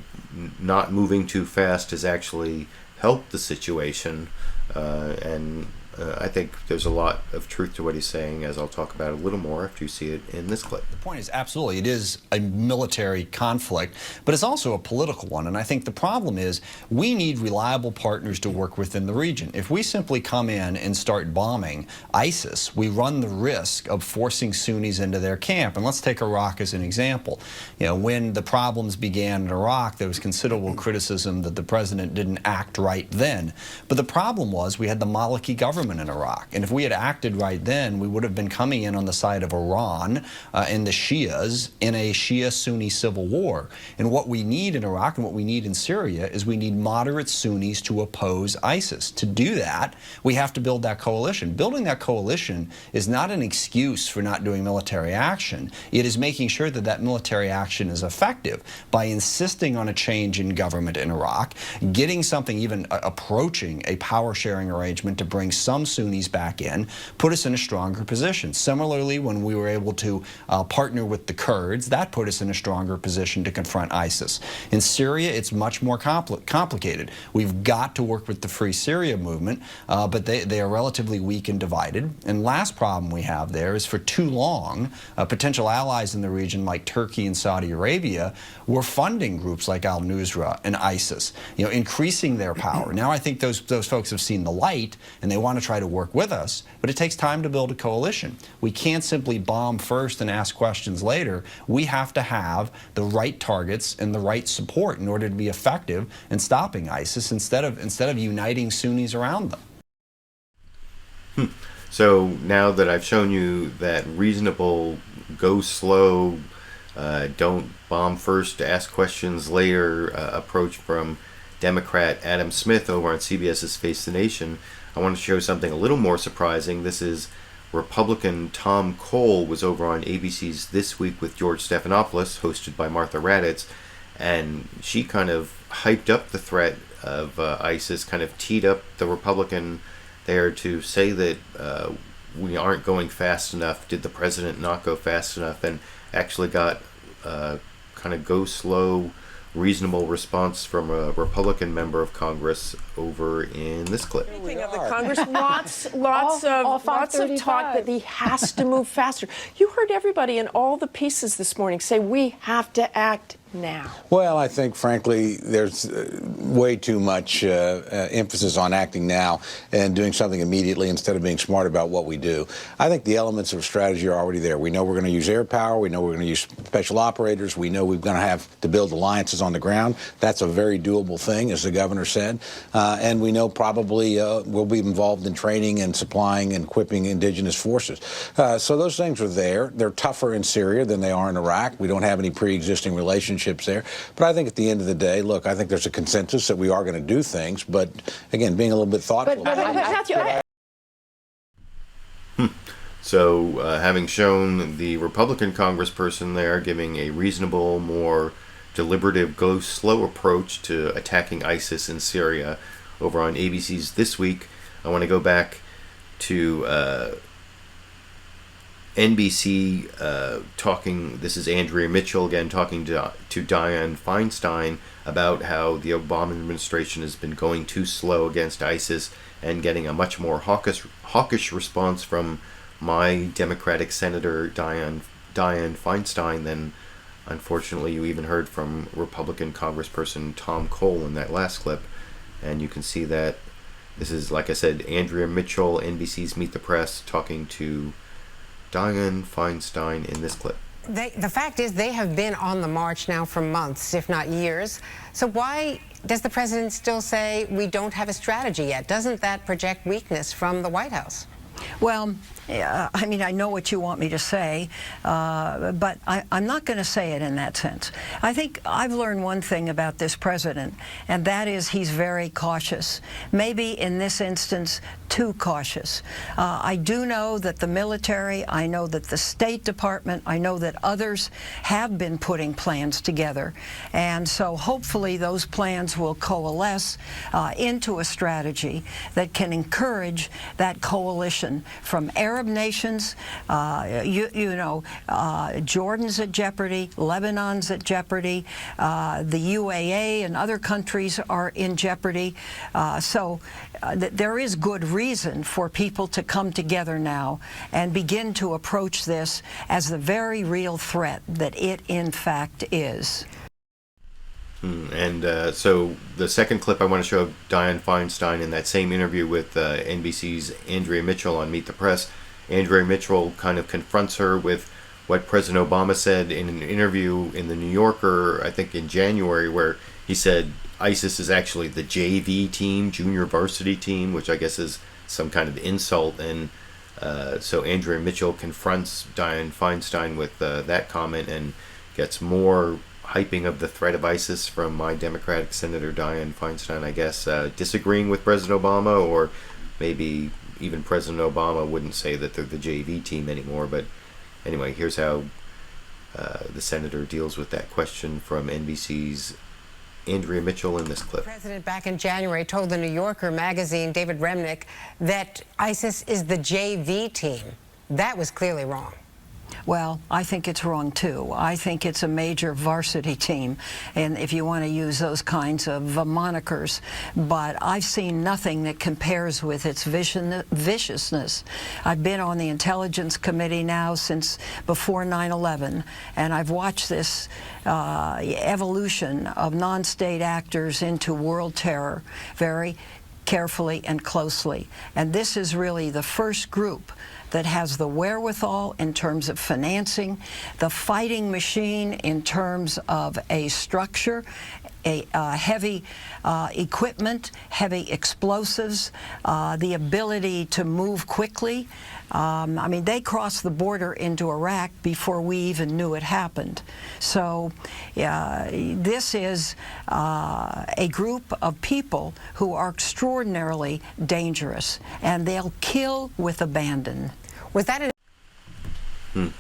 Speaker 1: not moving too fast has actually helped the situation, and I think there's a lot of truth to what he's saying, as I'll talk about a little more after you see it in this clip.
Speaker 3: The point is, absolutely, it is a military conflict, but it's also a political one. And I think the problem is we need reliable partners to work within the region. If we simply come in and start bombing ISIS, we run the risk of forcing Sunnis into their camp. And let's take Iraq as an example. You know, when the problems began in Iraq, there was considerable criticism that the president didn't act right then. But the problem was we had the Maliki government government in Iraq. And if we had acted right then, we would have been coming in on the side of Iran and the Shias in a Shia-Sunni civil war. And what we need in Iraq and what we need in Syria is we need moderate Sunnis to oppose ISIS. To do that, we have to build that coalition. Building that coalition is not an excuse for not doing military action. It is making sure that that military action is effective by insisting on a change in government in Iraq, getting something even approaching a power-sharing arrangement to bring some Sunnis back in, put us in a stronger position. Similarly, when we were able to partner with the Kurds, that put us in a stronger position to confront ISIS. In Syria, it's much more complicated. We've got to work with the Free Syria movement, but they are relatively weak and divided. And last problem we have there is for too long, potential allies in the region like Turkey and Saudi Arabia were funding groups like al-Nusra and ISIS, increasing their power. Now I think those folks have seen the light and they want to try to work with us, but it takes time to build a coalition. We can't simply bomb first and ask questions later. We have to have the right targets and the right support in order to be effective in stopping ISIS instead of uniting Sunnis around them.
Speaker 1: So now that I've shown you that reasonable, go slow, don't bomb first, ask questions later approach from Democrat Adam Smith over on CBS's Face the Nation, I want to show something a little more surprising. This is Republican Tom Cole was over on ABC's This Week with George Stephanopoulos, hosted by Martha Raddatz, and she kind of hyped up the threat of ISIS, kind of teed up the Republican there to say that we aren't going fast enough. Did the president not go fast enough? And actually got kind of go slow, reasonable response from a Republican member of Congress over in this clip.
Speaker 4: Speaking of the Congress, lots of talk that he has to move faster. You heard everybody in all the pieces this morning say we have to act now.
Speaker 5: Well, I think, frankly, there's way too much emphasis on acting now and doing something immediately instead of being smart about what we do. I think the elements of strategy are already there. We know we're going to use air power. We know we're going to use special operators. We know we're going to have to build alliances on the ground. That's a very doable thing, as the governor said. And we know probably we'll be involved in training and supplying and equipping indigenous forces. So those things are there. They're tougher in Syria than they are in Iraq. We don't have any pre-existing relationships there. But I think at the end of the day, look, I think there's a consensus that we are going to do things, but again, being a little bit thoughtful.
Speaker 1: So having shown the Republican congressperson there giving a reasonable, more deliberative, go slow approach to attacking ISIS in Syria over on ABC's This Week, I want to go back to NBC talking, this is Andrea Mitchell again talking to Dianne Feinstein about how the Obama administration has been going too slow against ISIS and getting a much more hawkish response from my Democratic Senator Dianne Feinstein than unfortunately you even heard from Republican Congressperson Tom Cole in that last clip. And you can see that this is, like I said, Andrea Mitchell, NBC's Meet the Press, talking to Dianne Feinstein in this clip.
Speaker 17: The fact is they have been on the march now for months, if not years. So why does the president still say we don't have a strategy yet? Doesn't that project weakness from the White House?
Speaker 18: Well, I mean, I know what you want me to say, but I'm not going to say it in that sense. I think I've learned one thing about this president, and that is he's very cautious. Maybe in this instance, too cautious. I do know that the military, I know that the State Department, I know that others have been putting plans together. And so hopefully those plans will coalesce into a strategy that can encourage that coalition from Arab nations, Jordan's at jeopardy, Lebanon's at jeopardy, the UAE and other countries are in jeopardy. So there is good reason for people to come together now and begin to approach this as the very real threat that it in fact is.
Speaker 1: And so the second clip I want to show of Dianne Feinstein in that same interview with NBC's Andrea Mitchell on Meet the Press. Andrea Mitchell kind of confronts her with what President Obama said in an interview in the New Yorker, I think in January, where he said ISIS is actually the JV team, junior varsity team, which I guess is some kind of insult. And so Andrea Mitchell confronts Dianne Feinstein with that comment and gets more hyping of the threat of ISIS from my Democratic Senator Dianne Feinstein, I guess, disagreeing with President Obama, or maybe even President Obama wouldn't say that they're the JV team anymore. But anyway, here's how the senator deals with that question from NBC's Andrea Mitchell in this clip.
Speaker 17: The president back in January told the New Yorker magazine, David Remnick, that ISIS is the JV team. That was clearly wrong.
Speaker 18: Well, I think it's wrong, too. I think it's a major varsity team, and if you want to use those kinds of monikers. But I've seen nothing that compares with its viciousness. I've been on the Intelligence Committee now since before 9/11, and I've watched this evolution of non-state actors into world terror very carefully and closely. And this is really the first group that has the wherewithal in terms of financing, the fighting machine in terms of a structure, a heavy equipment, heavy explosives, the ability to move quickly. I mean, they crossed the border into Iraq before we even knew it happened. So this is a group of people who are extraordinarily dangerous, and they'll kill with abandon.
Speaker 17: Was that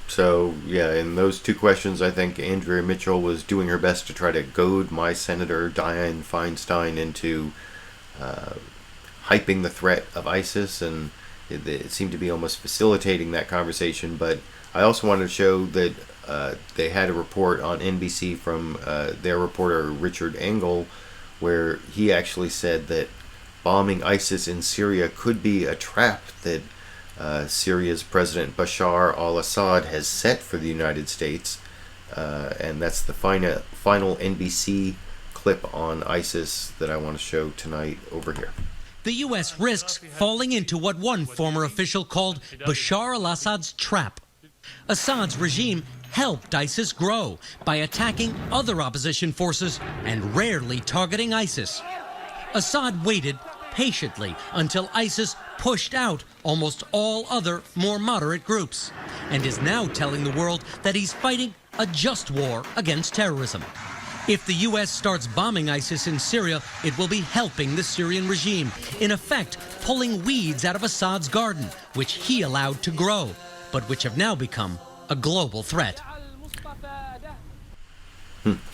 Speaker 1: So, yeah, in those two questions, I think Andrea Mitchell was doing her best to try to goad my Senator Dianne Feinstein into hyping the threat of ISIS, and it seemed to be almost facilitating that conversation. But I also wanted to show that they had a report on NBC from their reporter Richard Engel, where he actually said that bombing ISIS in Syria could be a trap that Syria's President Bashar al-Assad has set for the United States, and that's the final NBC clip on ISIS that I want to show tonight over here.
Speaker 6: The U.S. risks falling into what one former official called Bashar al-Assad's trap. Assad's regime helped ISIS grow by attacking other opposition forces and rarely targeting ISIS. Assad waited patiently until ISIS pushed out almost all other more moderate groups, and is now telling the world that he's fighting a just war against terrorism. If the U.S. starts bombing ISIS in Syria, it will be helping the Syrian regime, in effect pulling weeds out of Assad's garden, which he allowed to grow, but which have now become a global threat.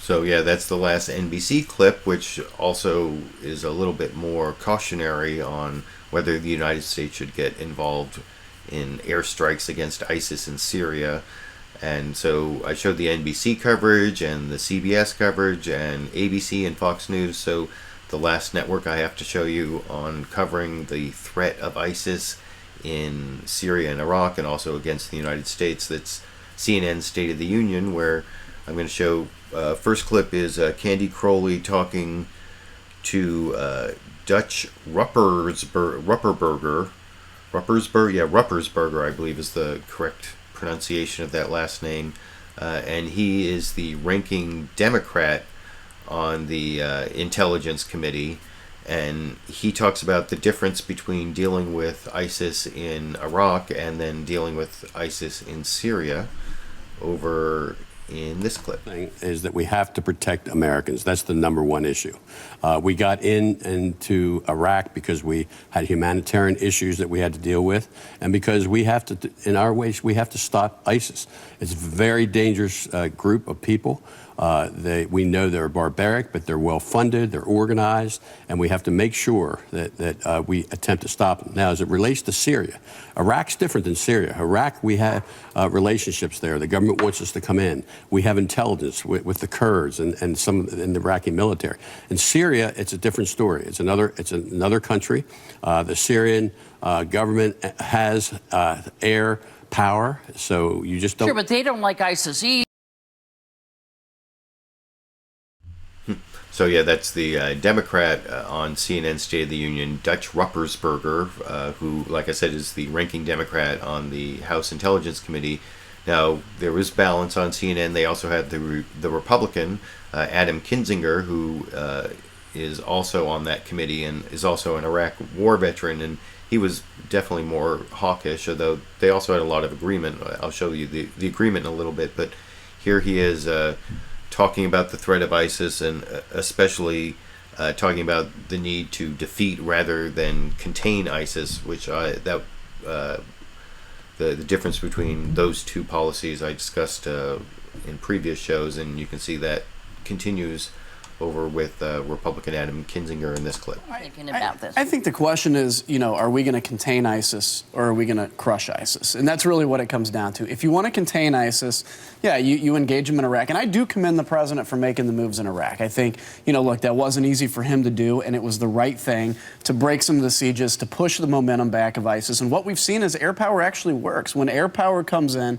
Speaker 1: So yeah, that's the last NBC clip, which also is a little bit more cautionary on whether the United States should get involved in airstrikes against ISIS in Syria. And so I showed the NBC coverage and the CBS coverage and ABC and Fox News. So the last network I have to show you on covering the threat of ISIS in Syria and Iraq and also against the United States, that's CNN's State of the Union, where I'm going to show first clip is Candy Crowley talking to Dutch Ruppersberger, I believe is the correct pronunciation of that last name, and he is the ranking Democrat on the Intelligence Committee, and he talks about the difference between dealing with ISIS in Iraq and then dealing with ISIS in Syria over in this clip.
Speaker 9: Is that we have to protect Americans. That's the number one issue. We got into Iraq because we had humanitarian issues that we had to deal with, and because we have to, in our ways, we have to stop ISIS. It's a very dangerous group of people. We know they're barbaric, but they're well funded, they're organized, and we have to make sure that we attempt to stop them. Now, as it relates to Syria, Iraq's different than Syria. Iraq, we have relationships there. The government wants us to come in. We have intelligence with the Kurds and some in the Iraqi military. In Syria, it's a different story. It's another country. The Syrian government has air power, so you just don't.
Speaker 21: Sure, but they don't like ISIS either.
Speaker 1: So yeah, that's the Democrat on CNN State of the Union, Dutch Ruppersberger, who, like I said, is the ranking Democrat on the House Intelligence Committee. Now, there was balance on CNN. They also had the Republican, Adam Kinzinger, who is also on that committee and is also an Iraq war veteran, and he was definitely more hawkish, although they also had a lot of agreement. I'll show you the agreement in a little bit, but here he is talking about the threat of ISIS, and especially talking about the need to defeat rather than contain ISIS, which the difference between those two policies I discussed in previous shows, and you can see that continues over with Republican Adam Kinzinger in this clip.
Speaker 10: Thinking about this. I think the question is, are we going to contain ISIS or are we going to crush ISIS? And that's really what it comes down to. If you want to contain ISIS, yeah, you engage them in Iraq. And I do commend the president for making the moves in Iraq. I think, look, that wasn't easy for him to do, and it was the right thing to break some of the sieges, to push the momentum back of ISIS. And what we've seen is air power actually works. When air power comes in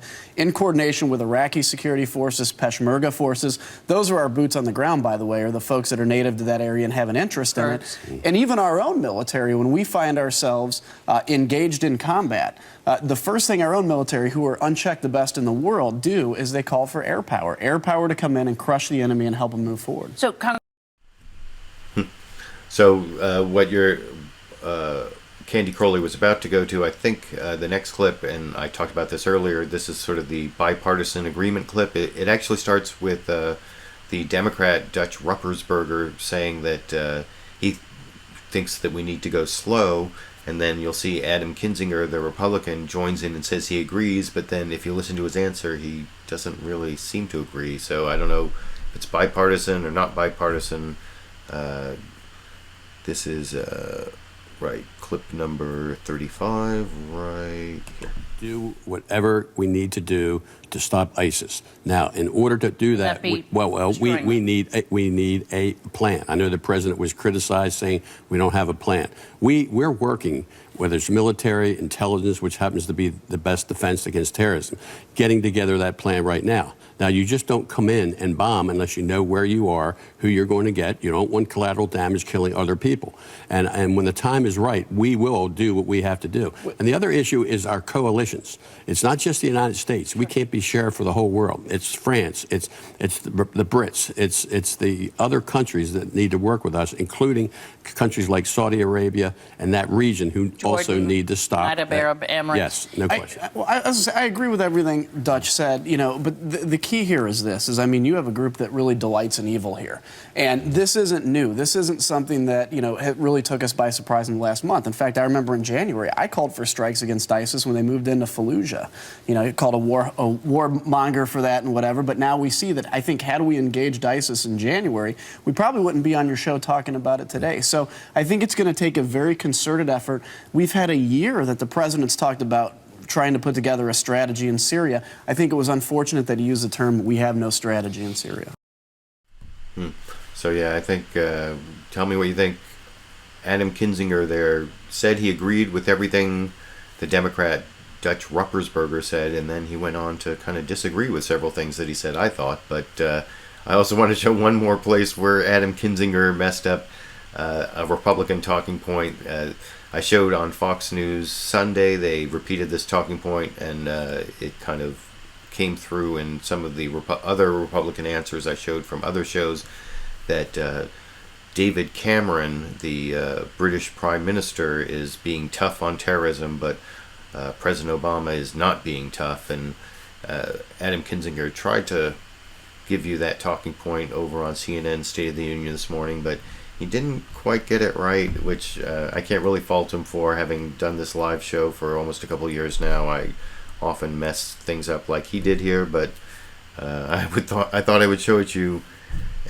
Speaker 10: coordination with Iraqi security forces, Peshmerga forces, those are our boots on the ground, by the way, the folks that are native to that area and have an interest in it. And even our own military, when we find ourselves engaged in combat, the first thing our own military, who are unchecked the best in the world, do is they call for air power to come in and crush the enemy and help them move forward.
Speaker 1: So what your Candy Crowley was about to go to, I think the next clip, and I talked about this earlier, this is sort of the bipartisan agreement clip. It actually starts with the Democrat Dutch Ruppersberger saying that he thinks that we need to go slow, and then you'll see Adam Kinzinger, the Republican, joins in and says he agrees, but then if you listen to his answer, he doesn't really seem to agree. So I don't know if it's bipartisan or not bipartisan. This is right, clip number 35, right here.
Speaker 9: Do whatever we need to do to stop ISIS. Now, in order to do that, we need a plan. I know the president was criticized, saying we don't have a plan. We're working, whether it's military, intelligence, which happens to be the best defense against terrorism, getting together that plan right now. Now, you just don't come in and bomb unless you know where you are, who you're going to get. You don't want collateral damage killing other people. And when the time is right, we will do what we have to do. And the other issue is our coalitions. It's not just the United States. We can't be shared for the whole world. It's France. It's the Brits. It's the other countries that need to work with us, including countries like Saudi Arabia and that region who Jordan, also need to stop.
Speaker 10: Arab Emirates.
Speaker 9: Yes, no question.
Speaker 10: I agree with everything Dutch said, but the key here is this, you have a group that really delights in evil here. And this isn't new. This isn't something that, really took us by surprise in the last month. In fact, I remember in January, I called for strikes against ISIS when they moved into Fallujah. He called a warmonger for that and whatever. But now we see that, I think, had we engaged ISIS in January, we probably wouldn't be on your show talking about it today. So I think it's going to take a very concerted effort. We've had a year that the president's talked about trying to put together a strategy in Syria. I think it was unfortunate that he used the term, we have no strategy in Syria.
Speaker 1: So yeah, I think, tell me what you think. Adam Kinzinger there said he agreed with everything the Democrat Dutch Ruppersberger said, and then he went on to kind of disagree with several things that he said, I thought. But I also want to show one more place where Adam Kinzinger messed up a Republican talking point. I showed on Fox News Sunday, they repeated this talking point, and it kind of came through in some of the other Republican answers I showed from other shows, that David Cameron, the British Prime Minister, is being tough on terrorism, but President Obama is not being tough. And Adam Kinzinger tried to give you that talking point over on CNN State of the Union this morning, but he didn't quite get it right, which I can't really fault him for. Having done this live show for almost a couple of years now, I often mess things up like he did here, but I thought I would show it to you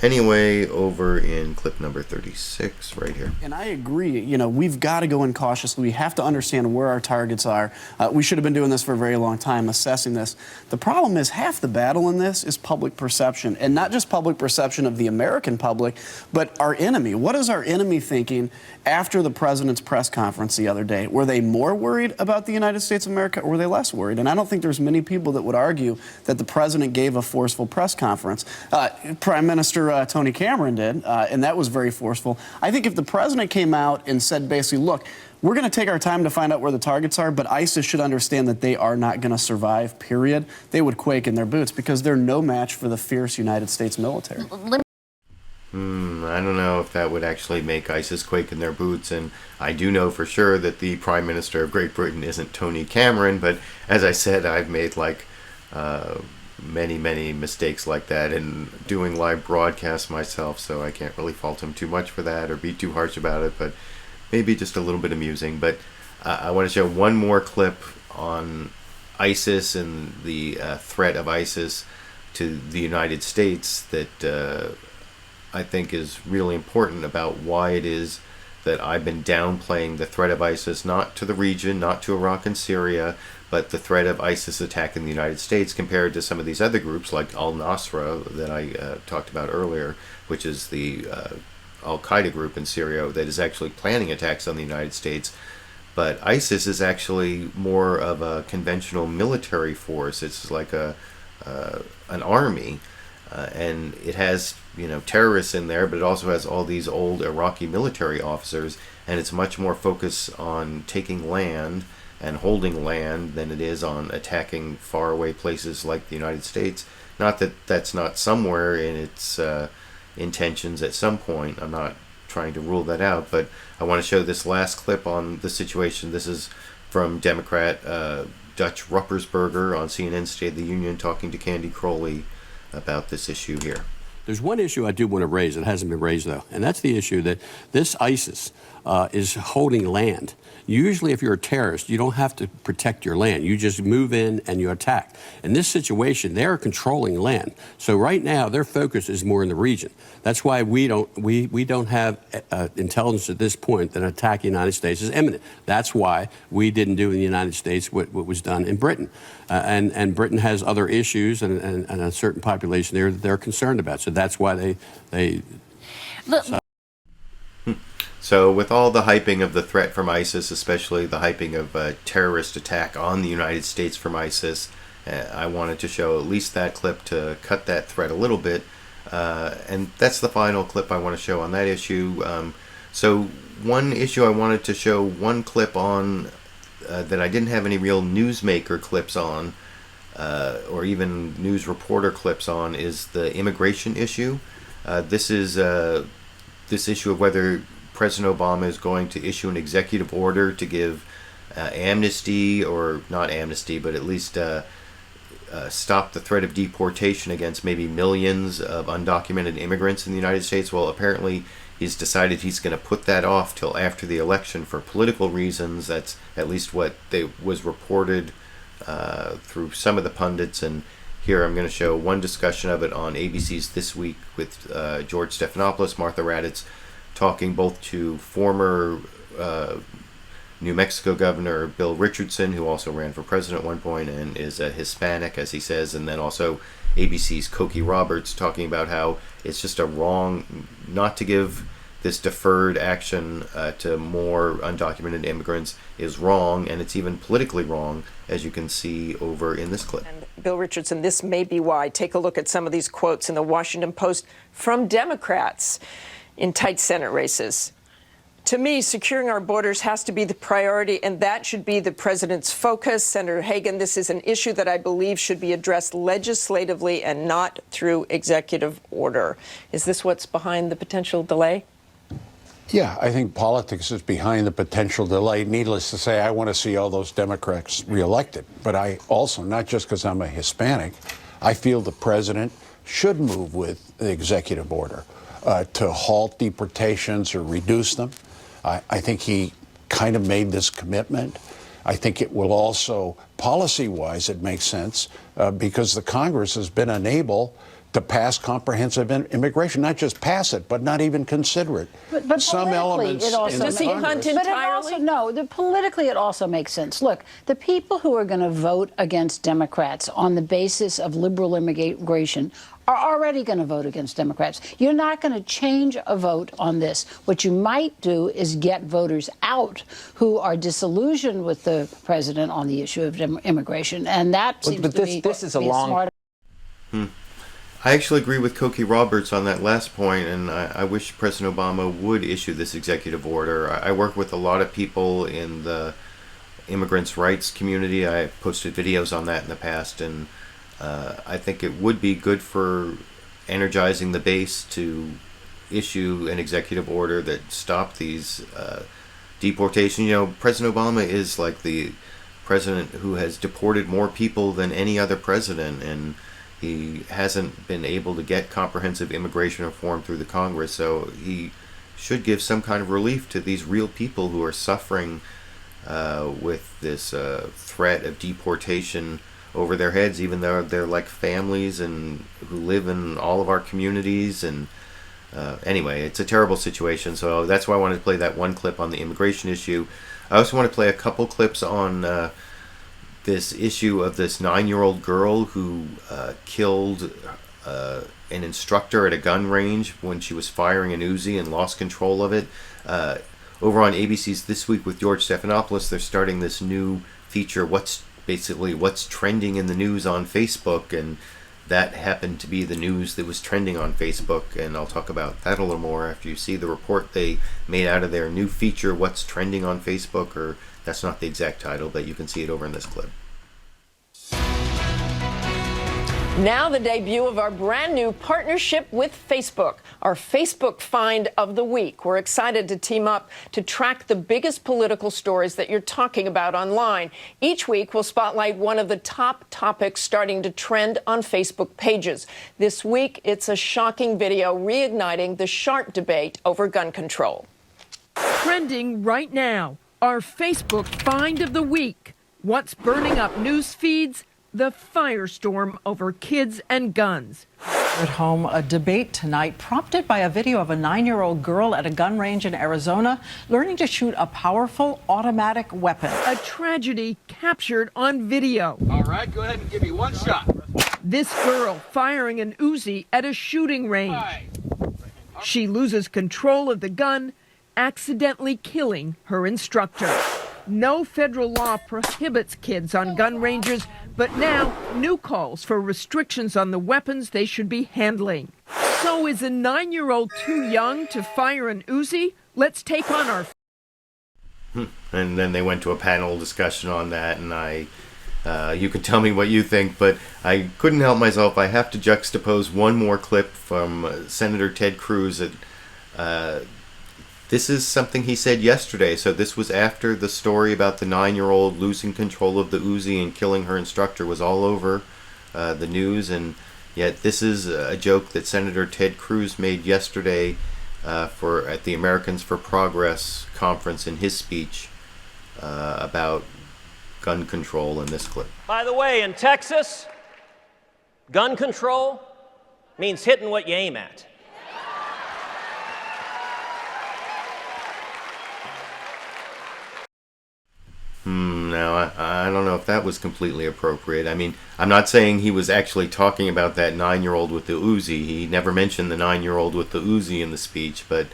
Speaker 1: anyway over in clip number 36 right here.
Speaker 10: And I agree, we've got to go in cautiously. We have to understand where our targets are. We should have been doing this for a very long time, assessing this. The problem is half the battle in this is public perception, and not just public perception of the American public, but our enemy. What is our enemy thinking after the president's press conference the other day? Were they more worried about the United States of America, or were they less worried? And I don't think there's many people that would argue that the president gave a forceful press conference. Prime Minister Tony Cameron did, and that was very forceful. I think if the president came out and said basically, look, we're going to take our time to find out where the targets are, but ISIS should understand that they are not going to survive, period, they would quake in their boots because they're no match for the fierce United States military.
Speaker 1: I don't know if that would actually make ISIS quake in their boots, and I do know for sure that the Prime Minister of Great Britain isn't Tony Cameron, but as I said, I've made like many mistakes like that in doing live broadcasts myself, so I can't really fault him too much for that or be too harsh about it, but maybe just a little bit amusing. But I want to show one more clip on ISIS and the threat of ISIS to the United States that I think is really important about why it is that I've been downplaying the threat of ISIS, not to the region, not to Iraq and Syria, but the threat of ISIS attacking the United States compared to some of these other groups like al-Nusra that I talked about earlier, which is the al-Qaeda group in Syria that is actually planning attacks on the United States. But ISIS is actually more of a conventional military force. It's like an army, and it has terrorists in there, but it also has all these old Iraqi military officers, and it's much more focused on taking land and holding land than it is on attacking faraway places like the United States. Not that that's not somewhere in its intentions at some point. I'm not trying to rule that out, but I want to show this last clip on the situation. This is from Democrat Dutch Ruppersberger on CNN State of the Union talking to Candy Crowley about this issue here.
Speaker 9: There's one issue I do want to raise. It hasn't been raised, though, and that's the issue that this ISIS is holding land. Usually, if you're a terrorist, you don't have to protect your land. You just move in and you attack. In this situation, they're controlling land. So right now, their focus is more in the region. That's why we don't have intelligence at this point that an attack in the United States is imminent. That's why we didn't do in the United States what was done in Britain. And Britain has other issues and a certain population there that they're concerned about. So that's why they
Speaker 1: So with all the hyping of the threat from ISIS, especially the hyping of a terrorist attack on the United States from ISIS, I wanted to show at least that clip to cut that threat a little bit. And that's the final clip I want to show on that issue. So one issue I wanted to show one clip on that I didn't have any real newsmaker clips on, or even news reporter clips on, is the immigration issue. This is this issue of whether President Obama is going to issue an executive order to give amnesty, or not amnesty, but at least stop the threat of deportation against maybe millions of undocumented immigrants in the United States. Well, apparently he's decided he's going to put that off till after the election for political reasons. That's at least what was reported through some of the pundits. And here I'm going to show one discussion of it on ABC's This Week with George Stephanopoulos, Martha Raddatz, talking both to former New Mexico Governor Bill Richardson, who also ran for president at one point and is a Hispanic, as he says, and then also ABC's Cokie Roberts talking about how it's just a wrong not to give this deferred action to more undocumented immigrants is wrong, and it's even politically wrong, as you can see over in this clip.
Speaker 4: And Bill Richardson, this may be why. Take a look at some of these quotes in the Washington Post from Democrats in tight Senate races. To me, securing our borders has to be the priority, and that should be the president's focus. Senator Hagan, this is an issue that I believe should be addressed legislatively and not through executive order. Is this what's behind the potential delay?
Speaker 5: Yeah, I think politics is behind the potential delay. Needless to say, I want to see all those Democrats reelected. But I also, not just because I'm a Hispanic, I feel the president should move with the executive order to halt deportations or reduce them. I think he kind of made this commitment. I think it will also, policy-wise, it makes sense because the Congress has been unable to pass comprehensive immigration, not just pass it, but not even consider it.
Speaker 8: But
Speaker 5: some elements
Speaker 8: it also
Speaker 4: Does he hunt entirely?
Speaker 8: Politically it also makes sense. Look, the people who are going to vote against Democrats on the basis of liberal immigration are already going to vote against Democrats. You're not going to change a vote on this. What you might do is get voters out who are disillusioned with the president on the issue of immigration, and that seems to me
Speaker 12: this is a
Speaker 8: be
Speaker 12: long.
Speaker 8: smart.
Speaker 1: I actually agree with Cokie Roberts on that last point, and I wish President Obama would issue this executive order. I work with a lot of people in the immigrants' rights community. I posted videos on that in the past, and I think it would be good for energizing the base to issue an executive order that stopped these deportation. You know, President Obama is like the president who has deported more people than any other president, and he hasn't been able to get comprehensive immigration reform through the Congress, so he should give some kind of relief to these real people who are suffering with this threat of deportation over their heads, even though they're like families and who live in all of our communities. And anyway, it's a terrible situation, so that's why I wanted to play that one clip on the immigration issue. I also want to play a couple clips on this issue of this 9-year-old girl who killed an instructor at a gun range when she was firing an Uzi and lost control of it. Over on ABC's This Week with George Stephanopoulos, they're starting this new feature, what's trending in the news on Facebook, and that happened to be the news that was trending on Facebook, and I'll talk about that a little more after you see the report they made out of their new feature, What's Trending on Facebook, or that's not the exact title, but you can see it over in this clip.
Speaker 4: Now the debut of our brand new partnership with Facebook, our Facebook Find of the Week. We're excited to team up to track the biggest political stories that you're talking about online. Each week we'll spotlight one of the top topics starting to trend on Facebook pages. This week it's a shocking video reigniting the sharp debate over gun control.
Speaker 12: Trending right now, our Facebook Find of the Week. What's burning up news feeds? The firestorm over kids and guns.
Speaker 21: At home, a debate tonight prompted by a video of a 9-year-old girl at a gun range in Arizona learning to shoot a powerful automatic weapon.
Speaker 12: A tragedy captured on video.
Speaker 22: All right, go ahead and give me one shot.
Speaker 12: This girl firing an Uzi at a shooting range. She loses control of the gun, accidentally killing her instructor. No federal law prohibits kids on gun ranges, but now new calls for restrictions on the weapons they should be handling. So is a 9-year-old too young to fire an Uzi? Let's take on our...
Speaker 1: And then they went to a panel discussion on that, and you can tell me what you think, but I couldn't help myself. I have to juxtapose one more clip from Senator Ted Cruz. This is something he said yesterday, so this was after the story about the 9-year-old losing control of the Uzi and killing her instructor was all over the news, and yet this is a joke that Senator Ted Cruz made yesterday at the Americans for Progress conference in his speech about gun control in this clip.
Speaker 23: By the way, in Texas, gun control means hitting what you aim at.
Speaker 1: Now, I don't know if that was completely appropriate. I mean, I'm not saying he was actually talking about that 9-year-old with the Uzi. He never mentioned the 9-year-old with the Uzi in the speech, but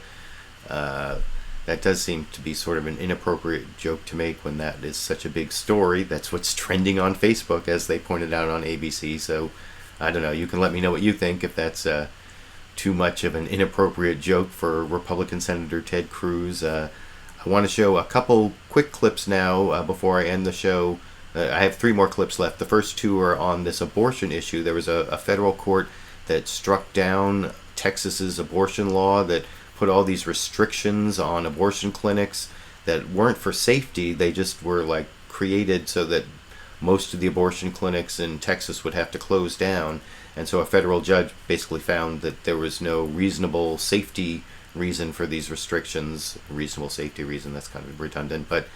Speaker 1: that does seem to be sort of an inappropriate joke to make when that is such a big story. That's what's trending on Facebook, as they pointed out on ABC. So, I don't know. You can let me know what you think, if that's too much of an inappropriate joke for Republican Senator Ted Cruz. I want to show a couple quick clips now before I end the show. I have 3 more clips left. The first 2 are on this abortion issue. There was a federal court that struck down Texas's abortion law that put all these restrictions on abortion clinics that weren't for safety. They just were like created so that most of the abortion clinics in Texas would have to close down. And so a federal judge basically found that there was no reasonable safety reason for these restrictions. Reasonable safety reason, that's kind of redundant, but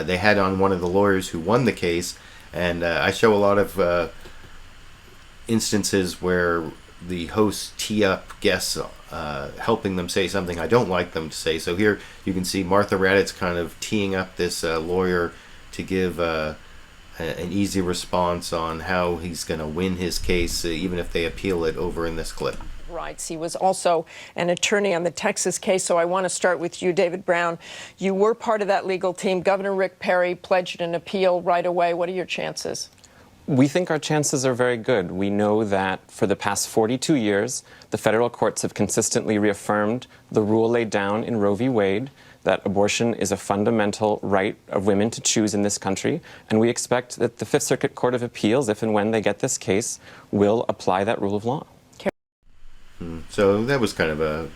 Speaker 1: they had on one of the lawyers who won the case, and I show a lot of instances where the hosts tee up guests, helping them say something I don't like them to say. So here you can see Martha Raddatz kind of teeing up this lawyer to give an easy response on how he's going to win his case, even if they appeal it, over in this clip.
Speaker 4: Rights. He was also an attorney on the Texas case, so I want to start with you, David Brown. You were part of that legal team. Governor Rick Perry pledged an appeal right away. What are your chances?
Speaker 24: We think our chances are very good. We know that for the past 42 years, the federal courts have consistently reaffirmed the rule laid down in Roe v. Wade, that abortion is a fundamental right of women to choose in this country, and we expect that the Fifth Circuit Court of Appeals, if and when they get this case, will apply that rule of law.
Speaker 1: So that was kind of a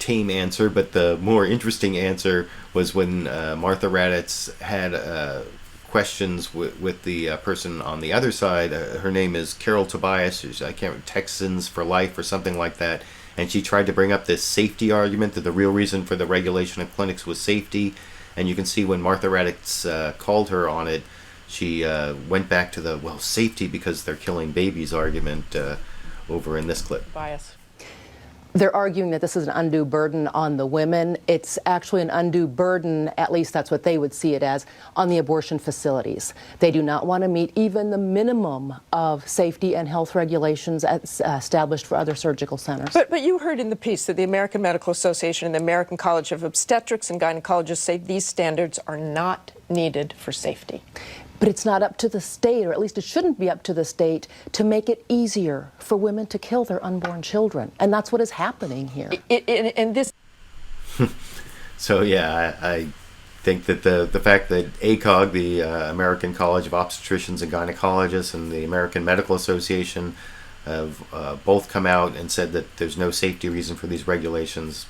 Speaker 1: tame answer, but the more interesting answer was when Martha Raddatz had questions with the person on the other side. Her name is Carol Tobias. I can't remember, Texans for Life or something like that. And she tried to bring up this safety argument that the real reason for the regulation of clinics was safety. And you can see when Martha Raddatz called her on it, she went back to the, well, safety because they're killing babies argument over in this clip.
Speaker 7: Bias. They're arguing that this is an undue burden on the women. It's actually an undue burden, at least that's what they would see it as, on the abortion facilities. They do not want to meet even the minimum of safety and health regulations established for other surgical centers.
Speaker 4: But you heard in the piece that the American Medical Association and the American College of Obstetrics and Gynecologists say these standards are not needed for safety.
Speaker 7: But it's not up to the state, or at least it shouldn't be up to the state, to make it easier for women to kill their unborn children. And that's what is happening here.
Speaker 4: And this.
Speaker 1: So, yeah, I think that the fact that ACOG, the American College of Obstetricians and Gynecologists, and the American Medical Association have both come out and said that there's no safety reason for these regulations.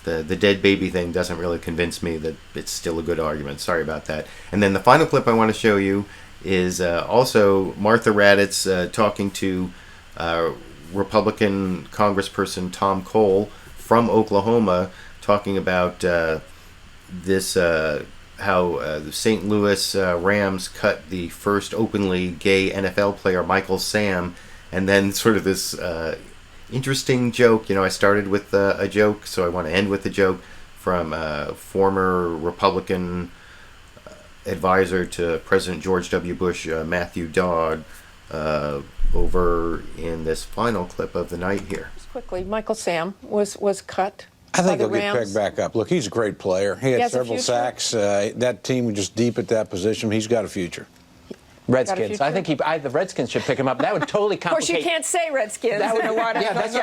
Speaker 1: The dead baby thing doesn't really convince me that it's still a good argument. Sorry about that. And then the final clip I want to show you is also Martha Raddatz talking to Republican Congressperson Tom Cole from Oklahoma, talking about this how the St. Louis Rams cut the first openly gay NFL player, Michael Sam, and then sort of this interesting joke. You know, I started with a joke, so I want to end with a joke from former Republican advisor to President George W. Bush, Matthew Dodd, over in this final clip of the night here.
Speaker 4: Just quickly, Michael Sam was cut.
Speaker 5: I think
Speaker 4: by
Speaker 5: he'll
Speaker 4: the
Speaker 5: get
Speaker 4: Rams.
Speaker 5: pegged back up. Look, he's a great player. He had several sacks. That team was just deep at that position. He's got a future.
Speaker 14: Redskins. I think the Redskins should pick him up. That would totally complicate.
Speaker 4: Of course, you can't say Redskins.
Speaker 14: That would,
Speaker 4: It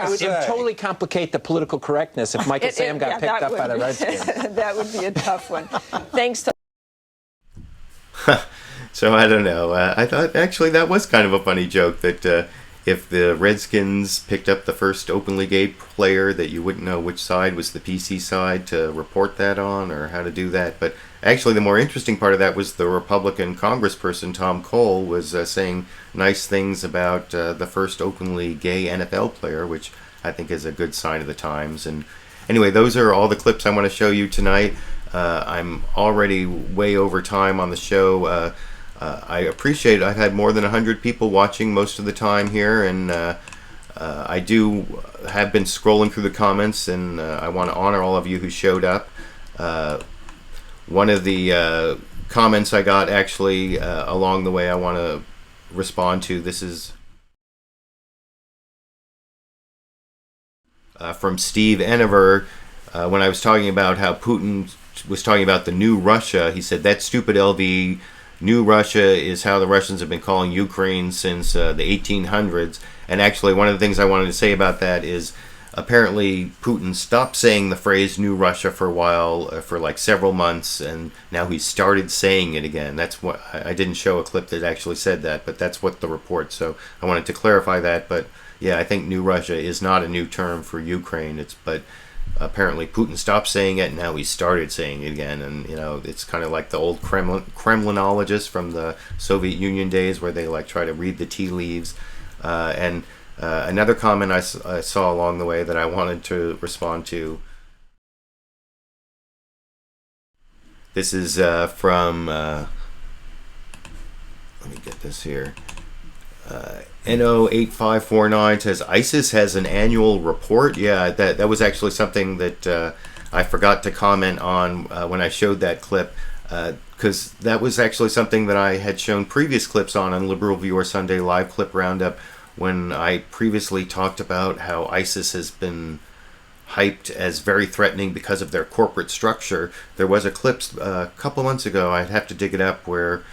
Speaker 14: would totally complicate the political correctness if Michael Sam got picked up by the Redskins.
Speaker 4: That would be a tough one. Thanks to.
Speaker 1: So I don't know. I thought actually that was kind of a funny joke that if the Redskins picked up the first openly gay player, that you wouldn't know which side was the PC side to report that on or how to do that. But actually the more interesting part of that was the Republican Congressperson Tom Cole was saying nice things about the first openly gay NFL player, which I think is a good sign of the times. And anyway, those are all the clips I want to show you tonight. I'm already way over time on the show. I appreciate it. I've had more than 100 people watching most of the time here, and I have been scrolling through the comments, and I want to honor all of you who showed up. One of the comments I got actually along the way I want to respond to. This is from Steve Enever. When I was talking about how Putin was talking about the new Russia, he said, that stupid LV, new Russia is how the Russians have been calling Ukraine since the 1800s. And actually, one of the things I wanted to say about that is apparently Putin stopped saying the phrase new Russia for a while, for like several months, and now he started saying it again. That's what I didn't show a clip that actually said that, but that's what the report. So I wanted to clarify that. But yeah, I think new Russia is not a new term for Ukraine. But apparently Putin stopped saying it, and now he started saying it again. And you know, it's kind of like the old Kremlinologists from the Soviet Union days, where they like try to read the tea leaves. Another comment I saw along the way that I wanted to respond to. This is from let me get this here. NO8549 says ISIS has an annual report. Yeah, that was actually something that I forgot to comment on when I showed that clip, because that was actually something that I had shown previous clips on Liberal Viewer Sunday Live Clip Roundup, when I previously talked about how ISIS has been hyped as very threatening because of their corporate structure. There was a clip a couple months ago, I'd have to dig it up, where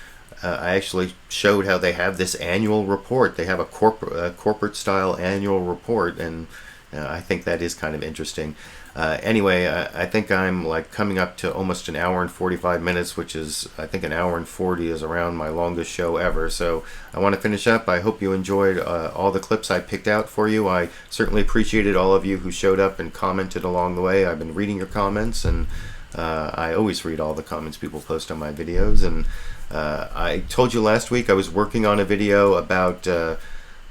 Speaker 1: I actually showed how they have this annual report. They have a corporate style annual report, and I think that is kind of interesting. Anyway, I think I'm like coming up to almost an hour and 45 minutes, which is, I think, an hour and 40 is around my longest show ever. So I want to finish up. I hope you enjoyed all the clips I picked out for you. I certainly appreciated all of you who showed up and commented along the way. I've been reading your comments, and I always read all the comments people post on my videos. And I told you last week I was working on a video about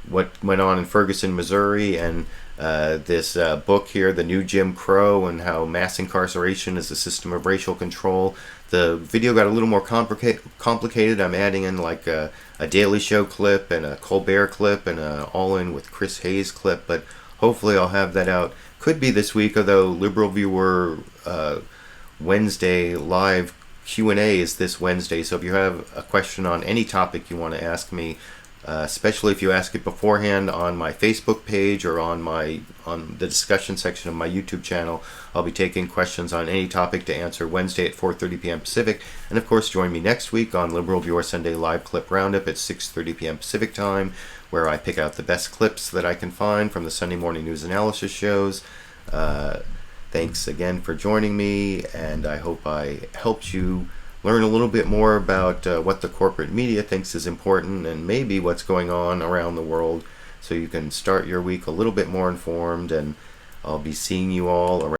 Speaker 1: what went on in Ferguson, Missouri, and this book here, The New Jim Crow, and how mass incarceration is a system of racial control. The video got a little more complicated. I'm adding in like a Daily Show clip and a Colbert clip and a All In with Chris Hayes clip, but hopefully I'll have that out. Could be this week, although LiberalViewer Wednesday live Q&A is this Wednesday, so if you have a question on any topic you want to ask me, especially if you ask it beforehand on my Facebook page or on the discussion section of my YouTube channel, I'll be taking questions on any topic to answer Wednesday at 4:30 p.m. Pacific. And of course, join me next week on LiberalViewer Sunday Live Clip Roundup at 6:30 p.m. Pacific time, where I pick out the best clips that I can find from the Sunday morning news analysis shows. Thanks again for joining me, and I hope I helped you learn a little bit more about what the corporate media thinks is important and maybe what's going on around the world, so you can start your week a little bit more informed. And I'll be seeing you all around.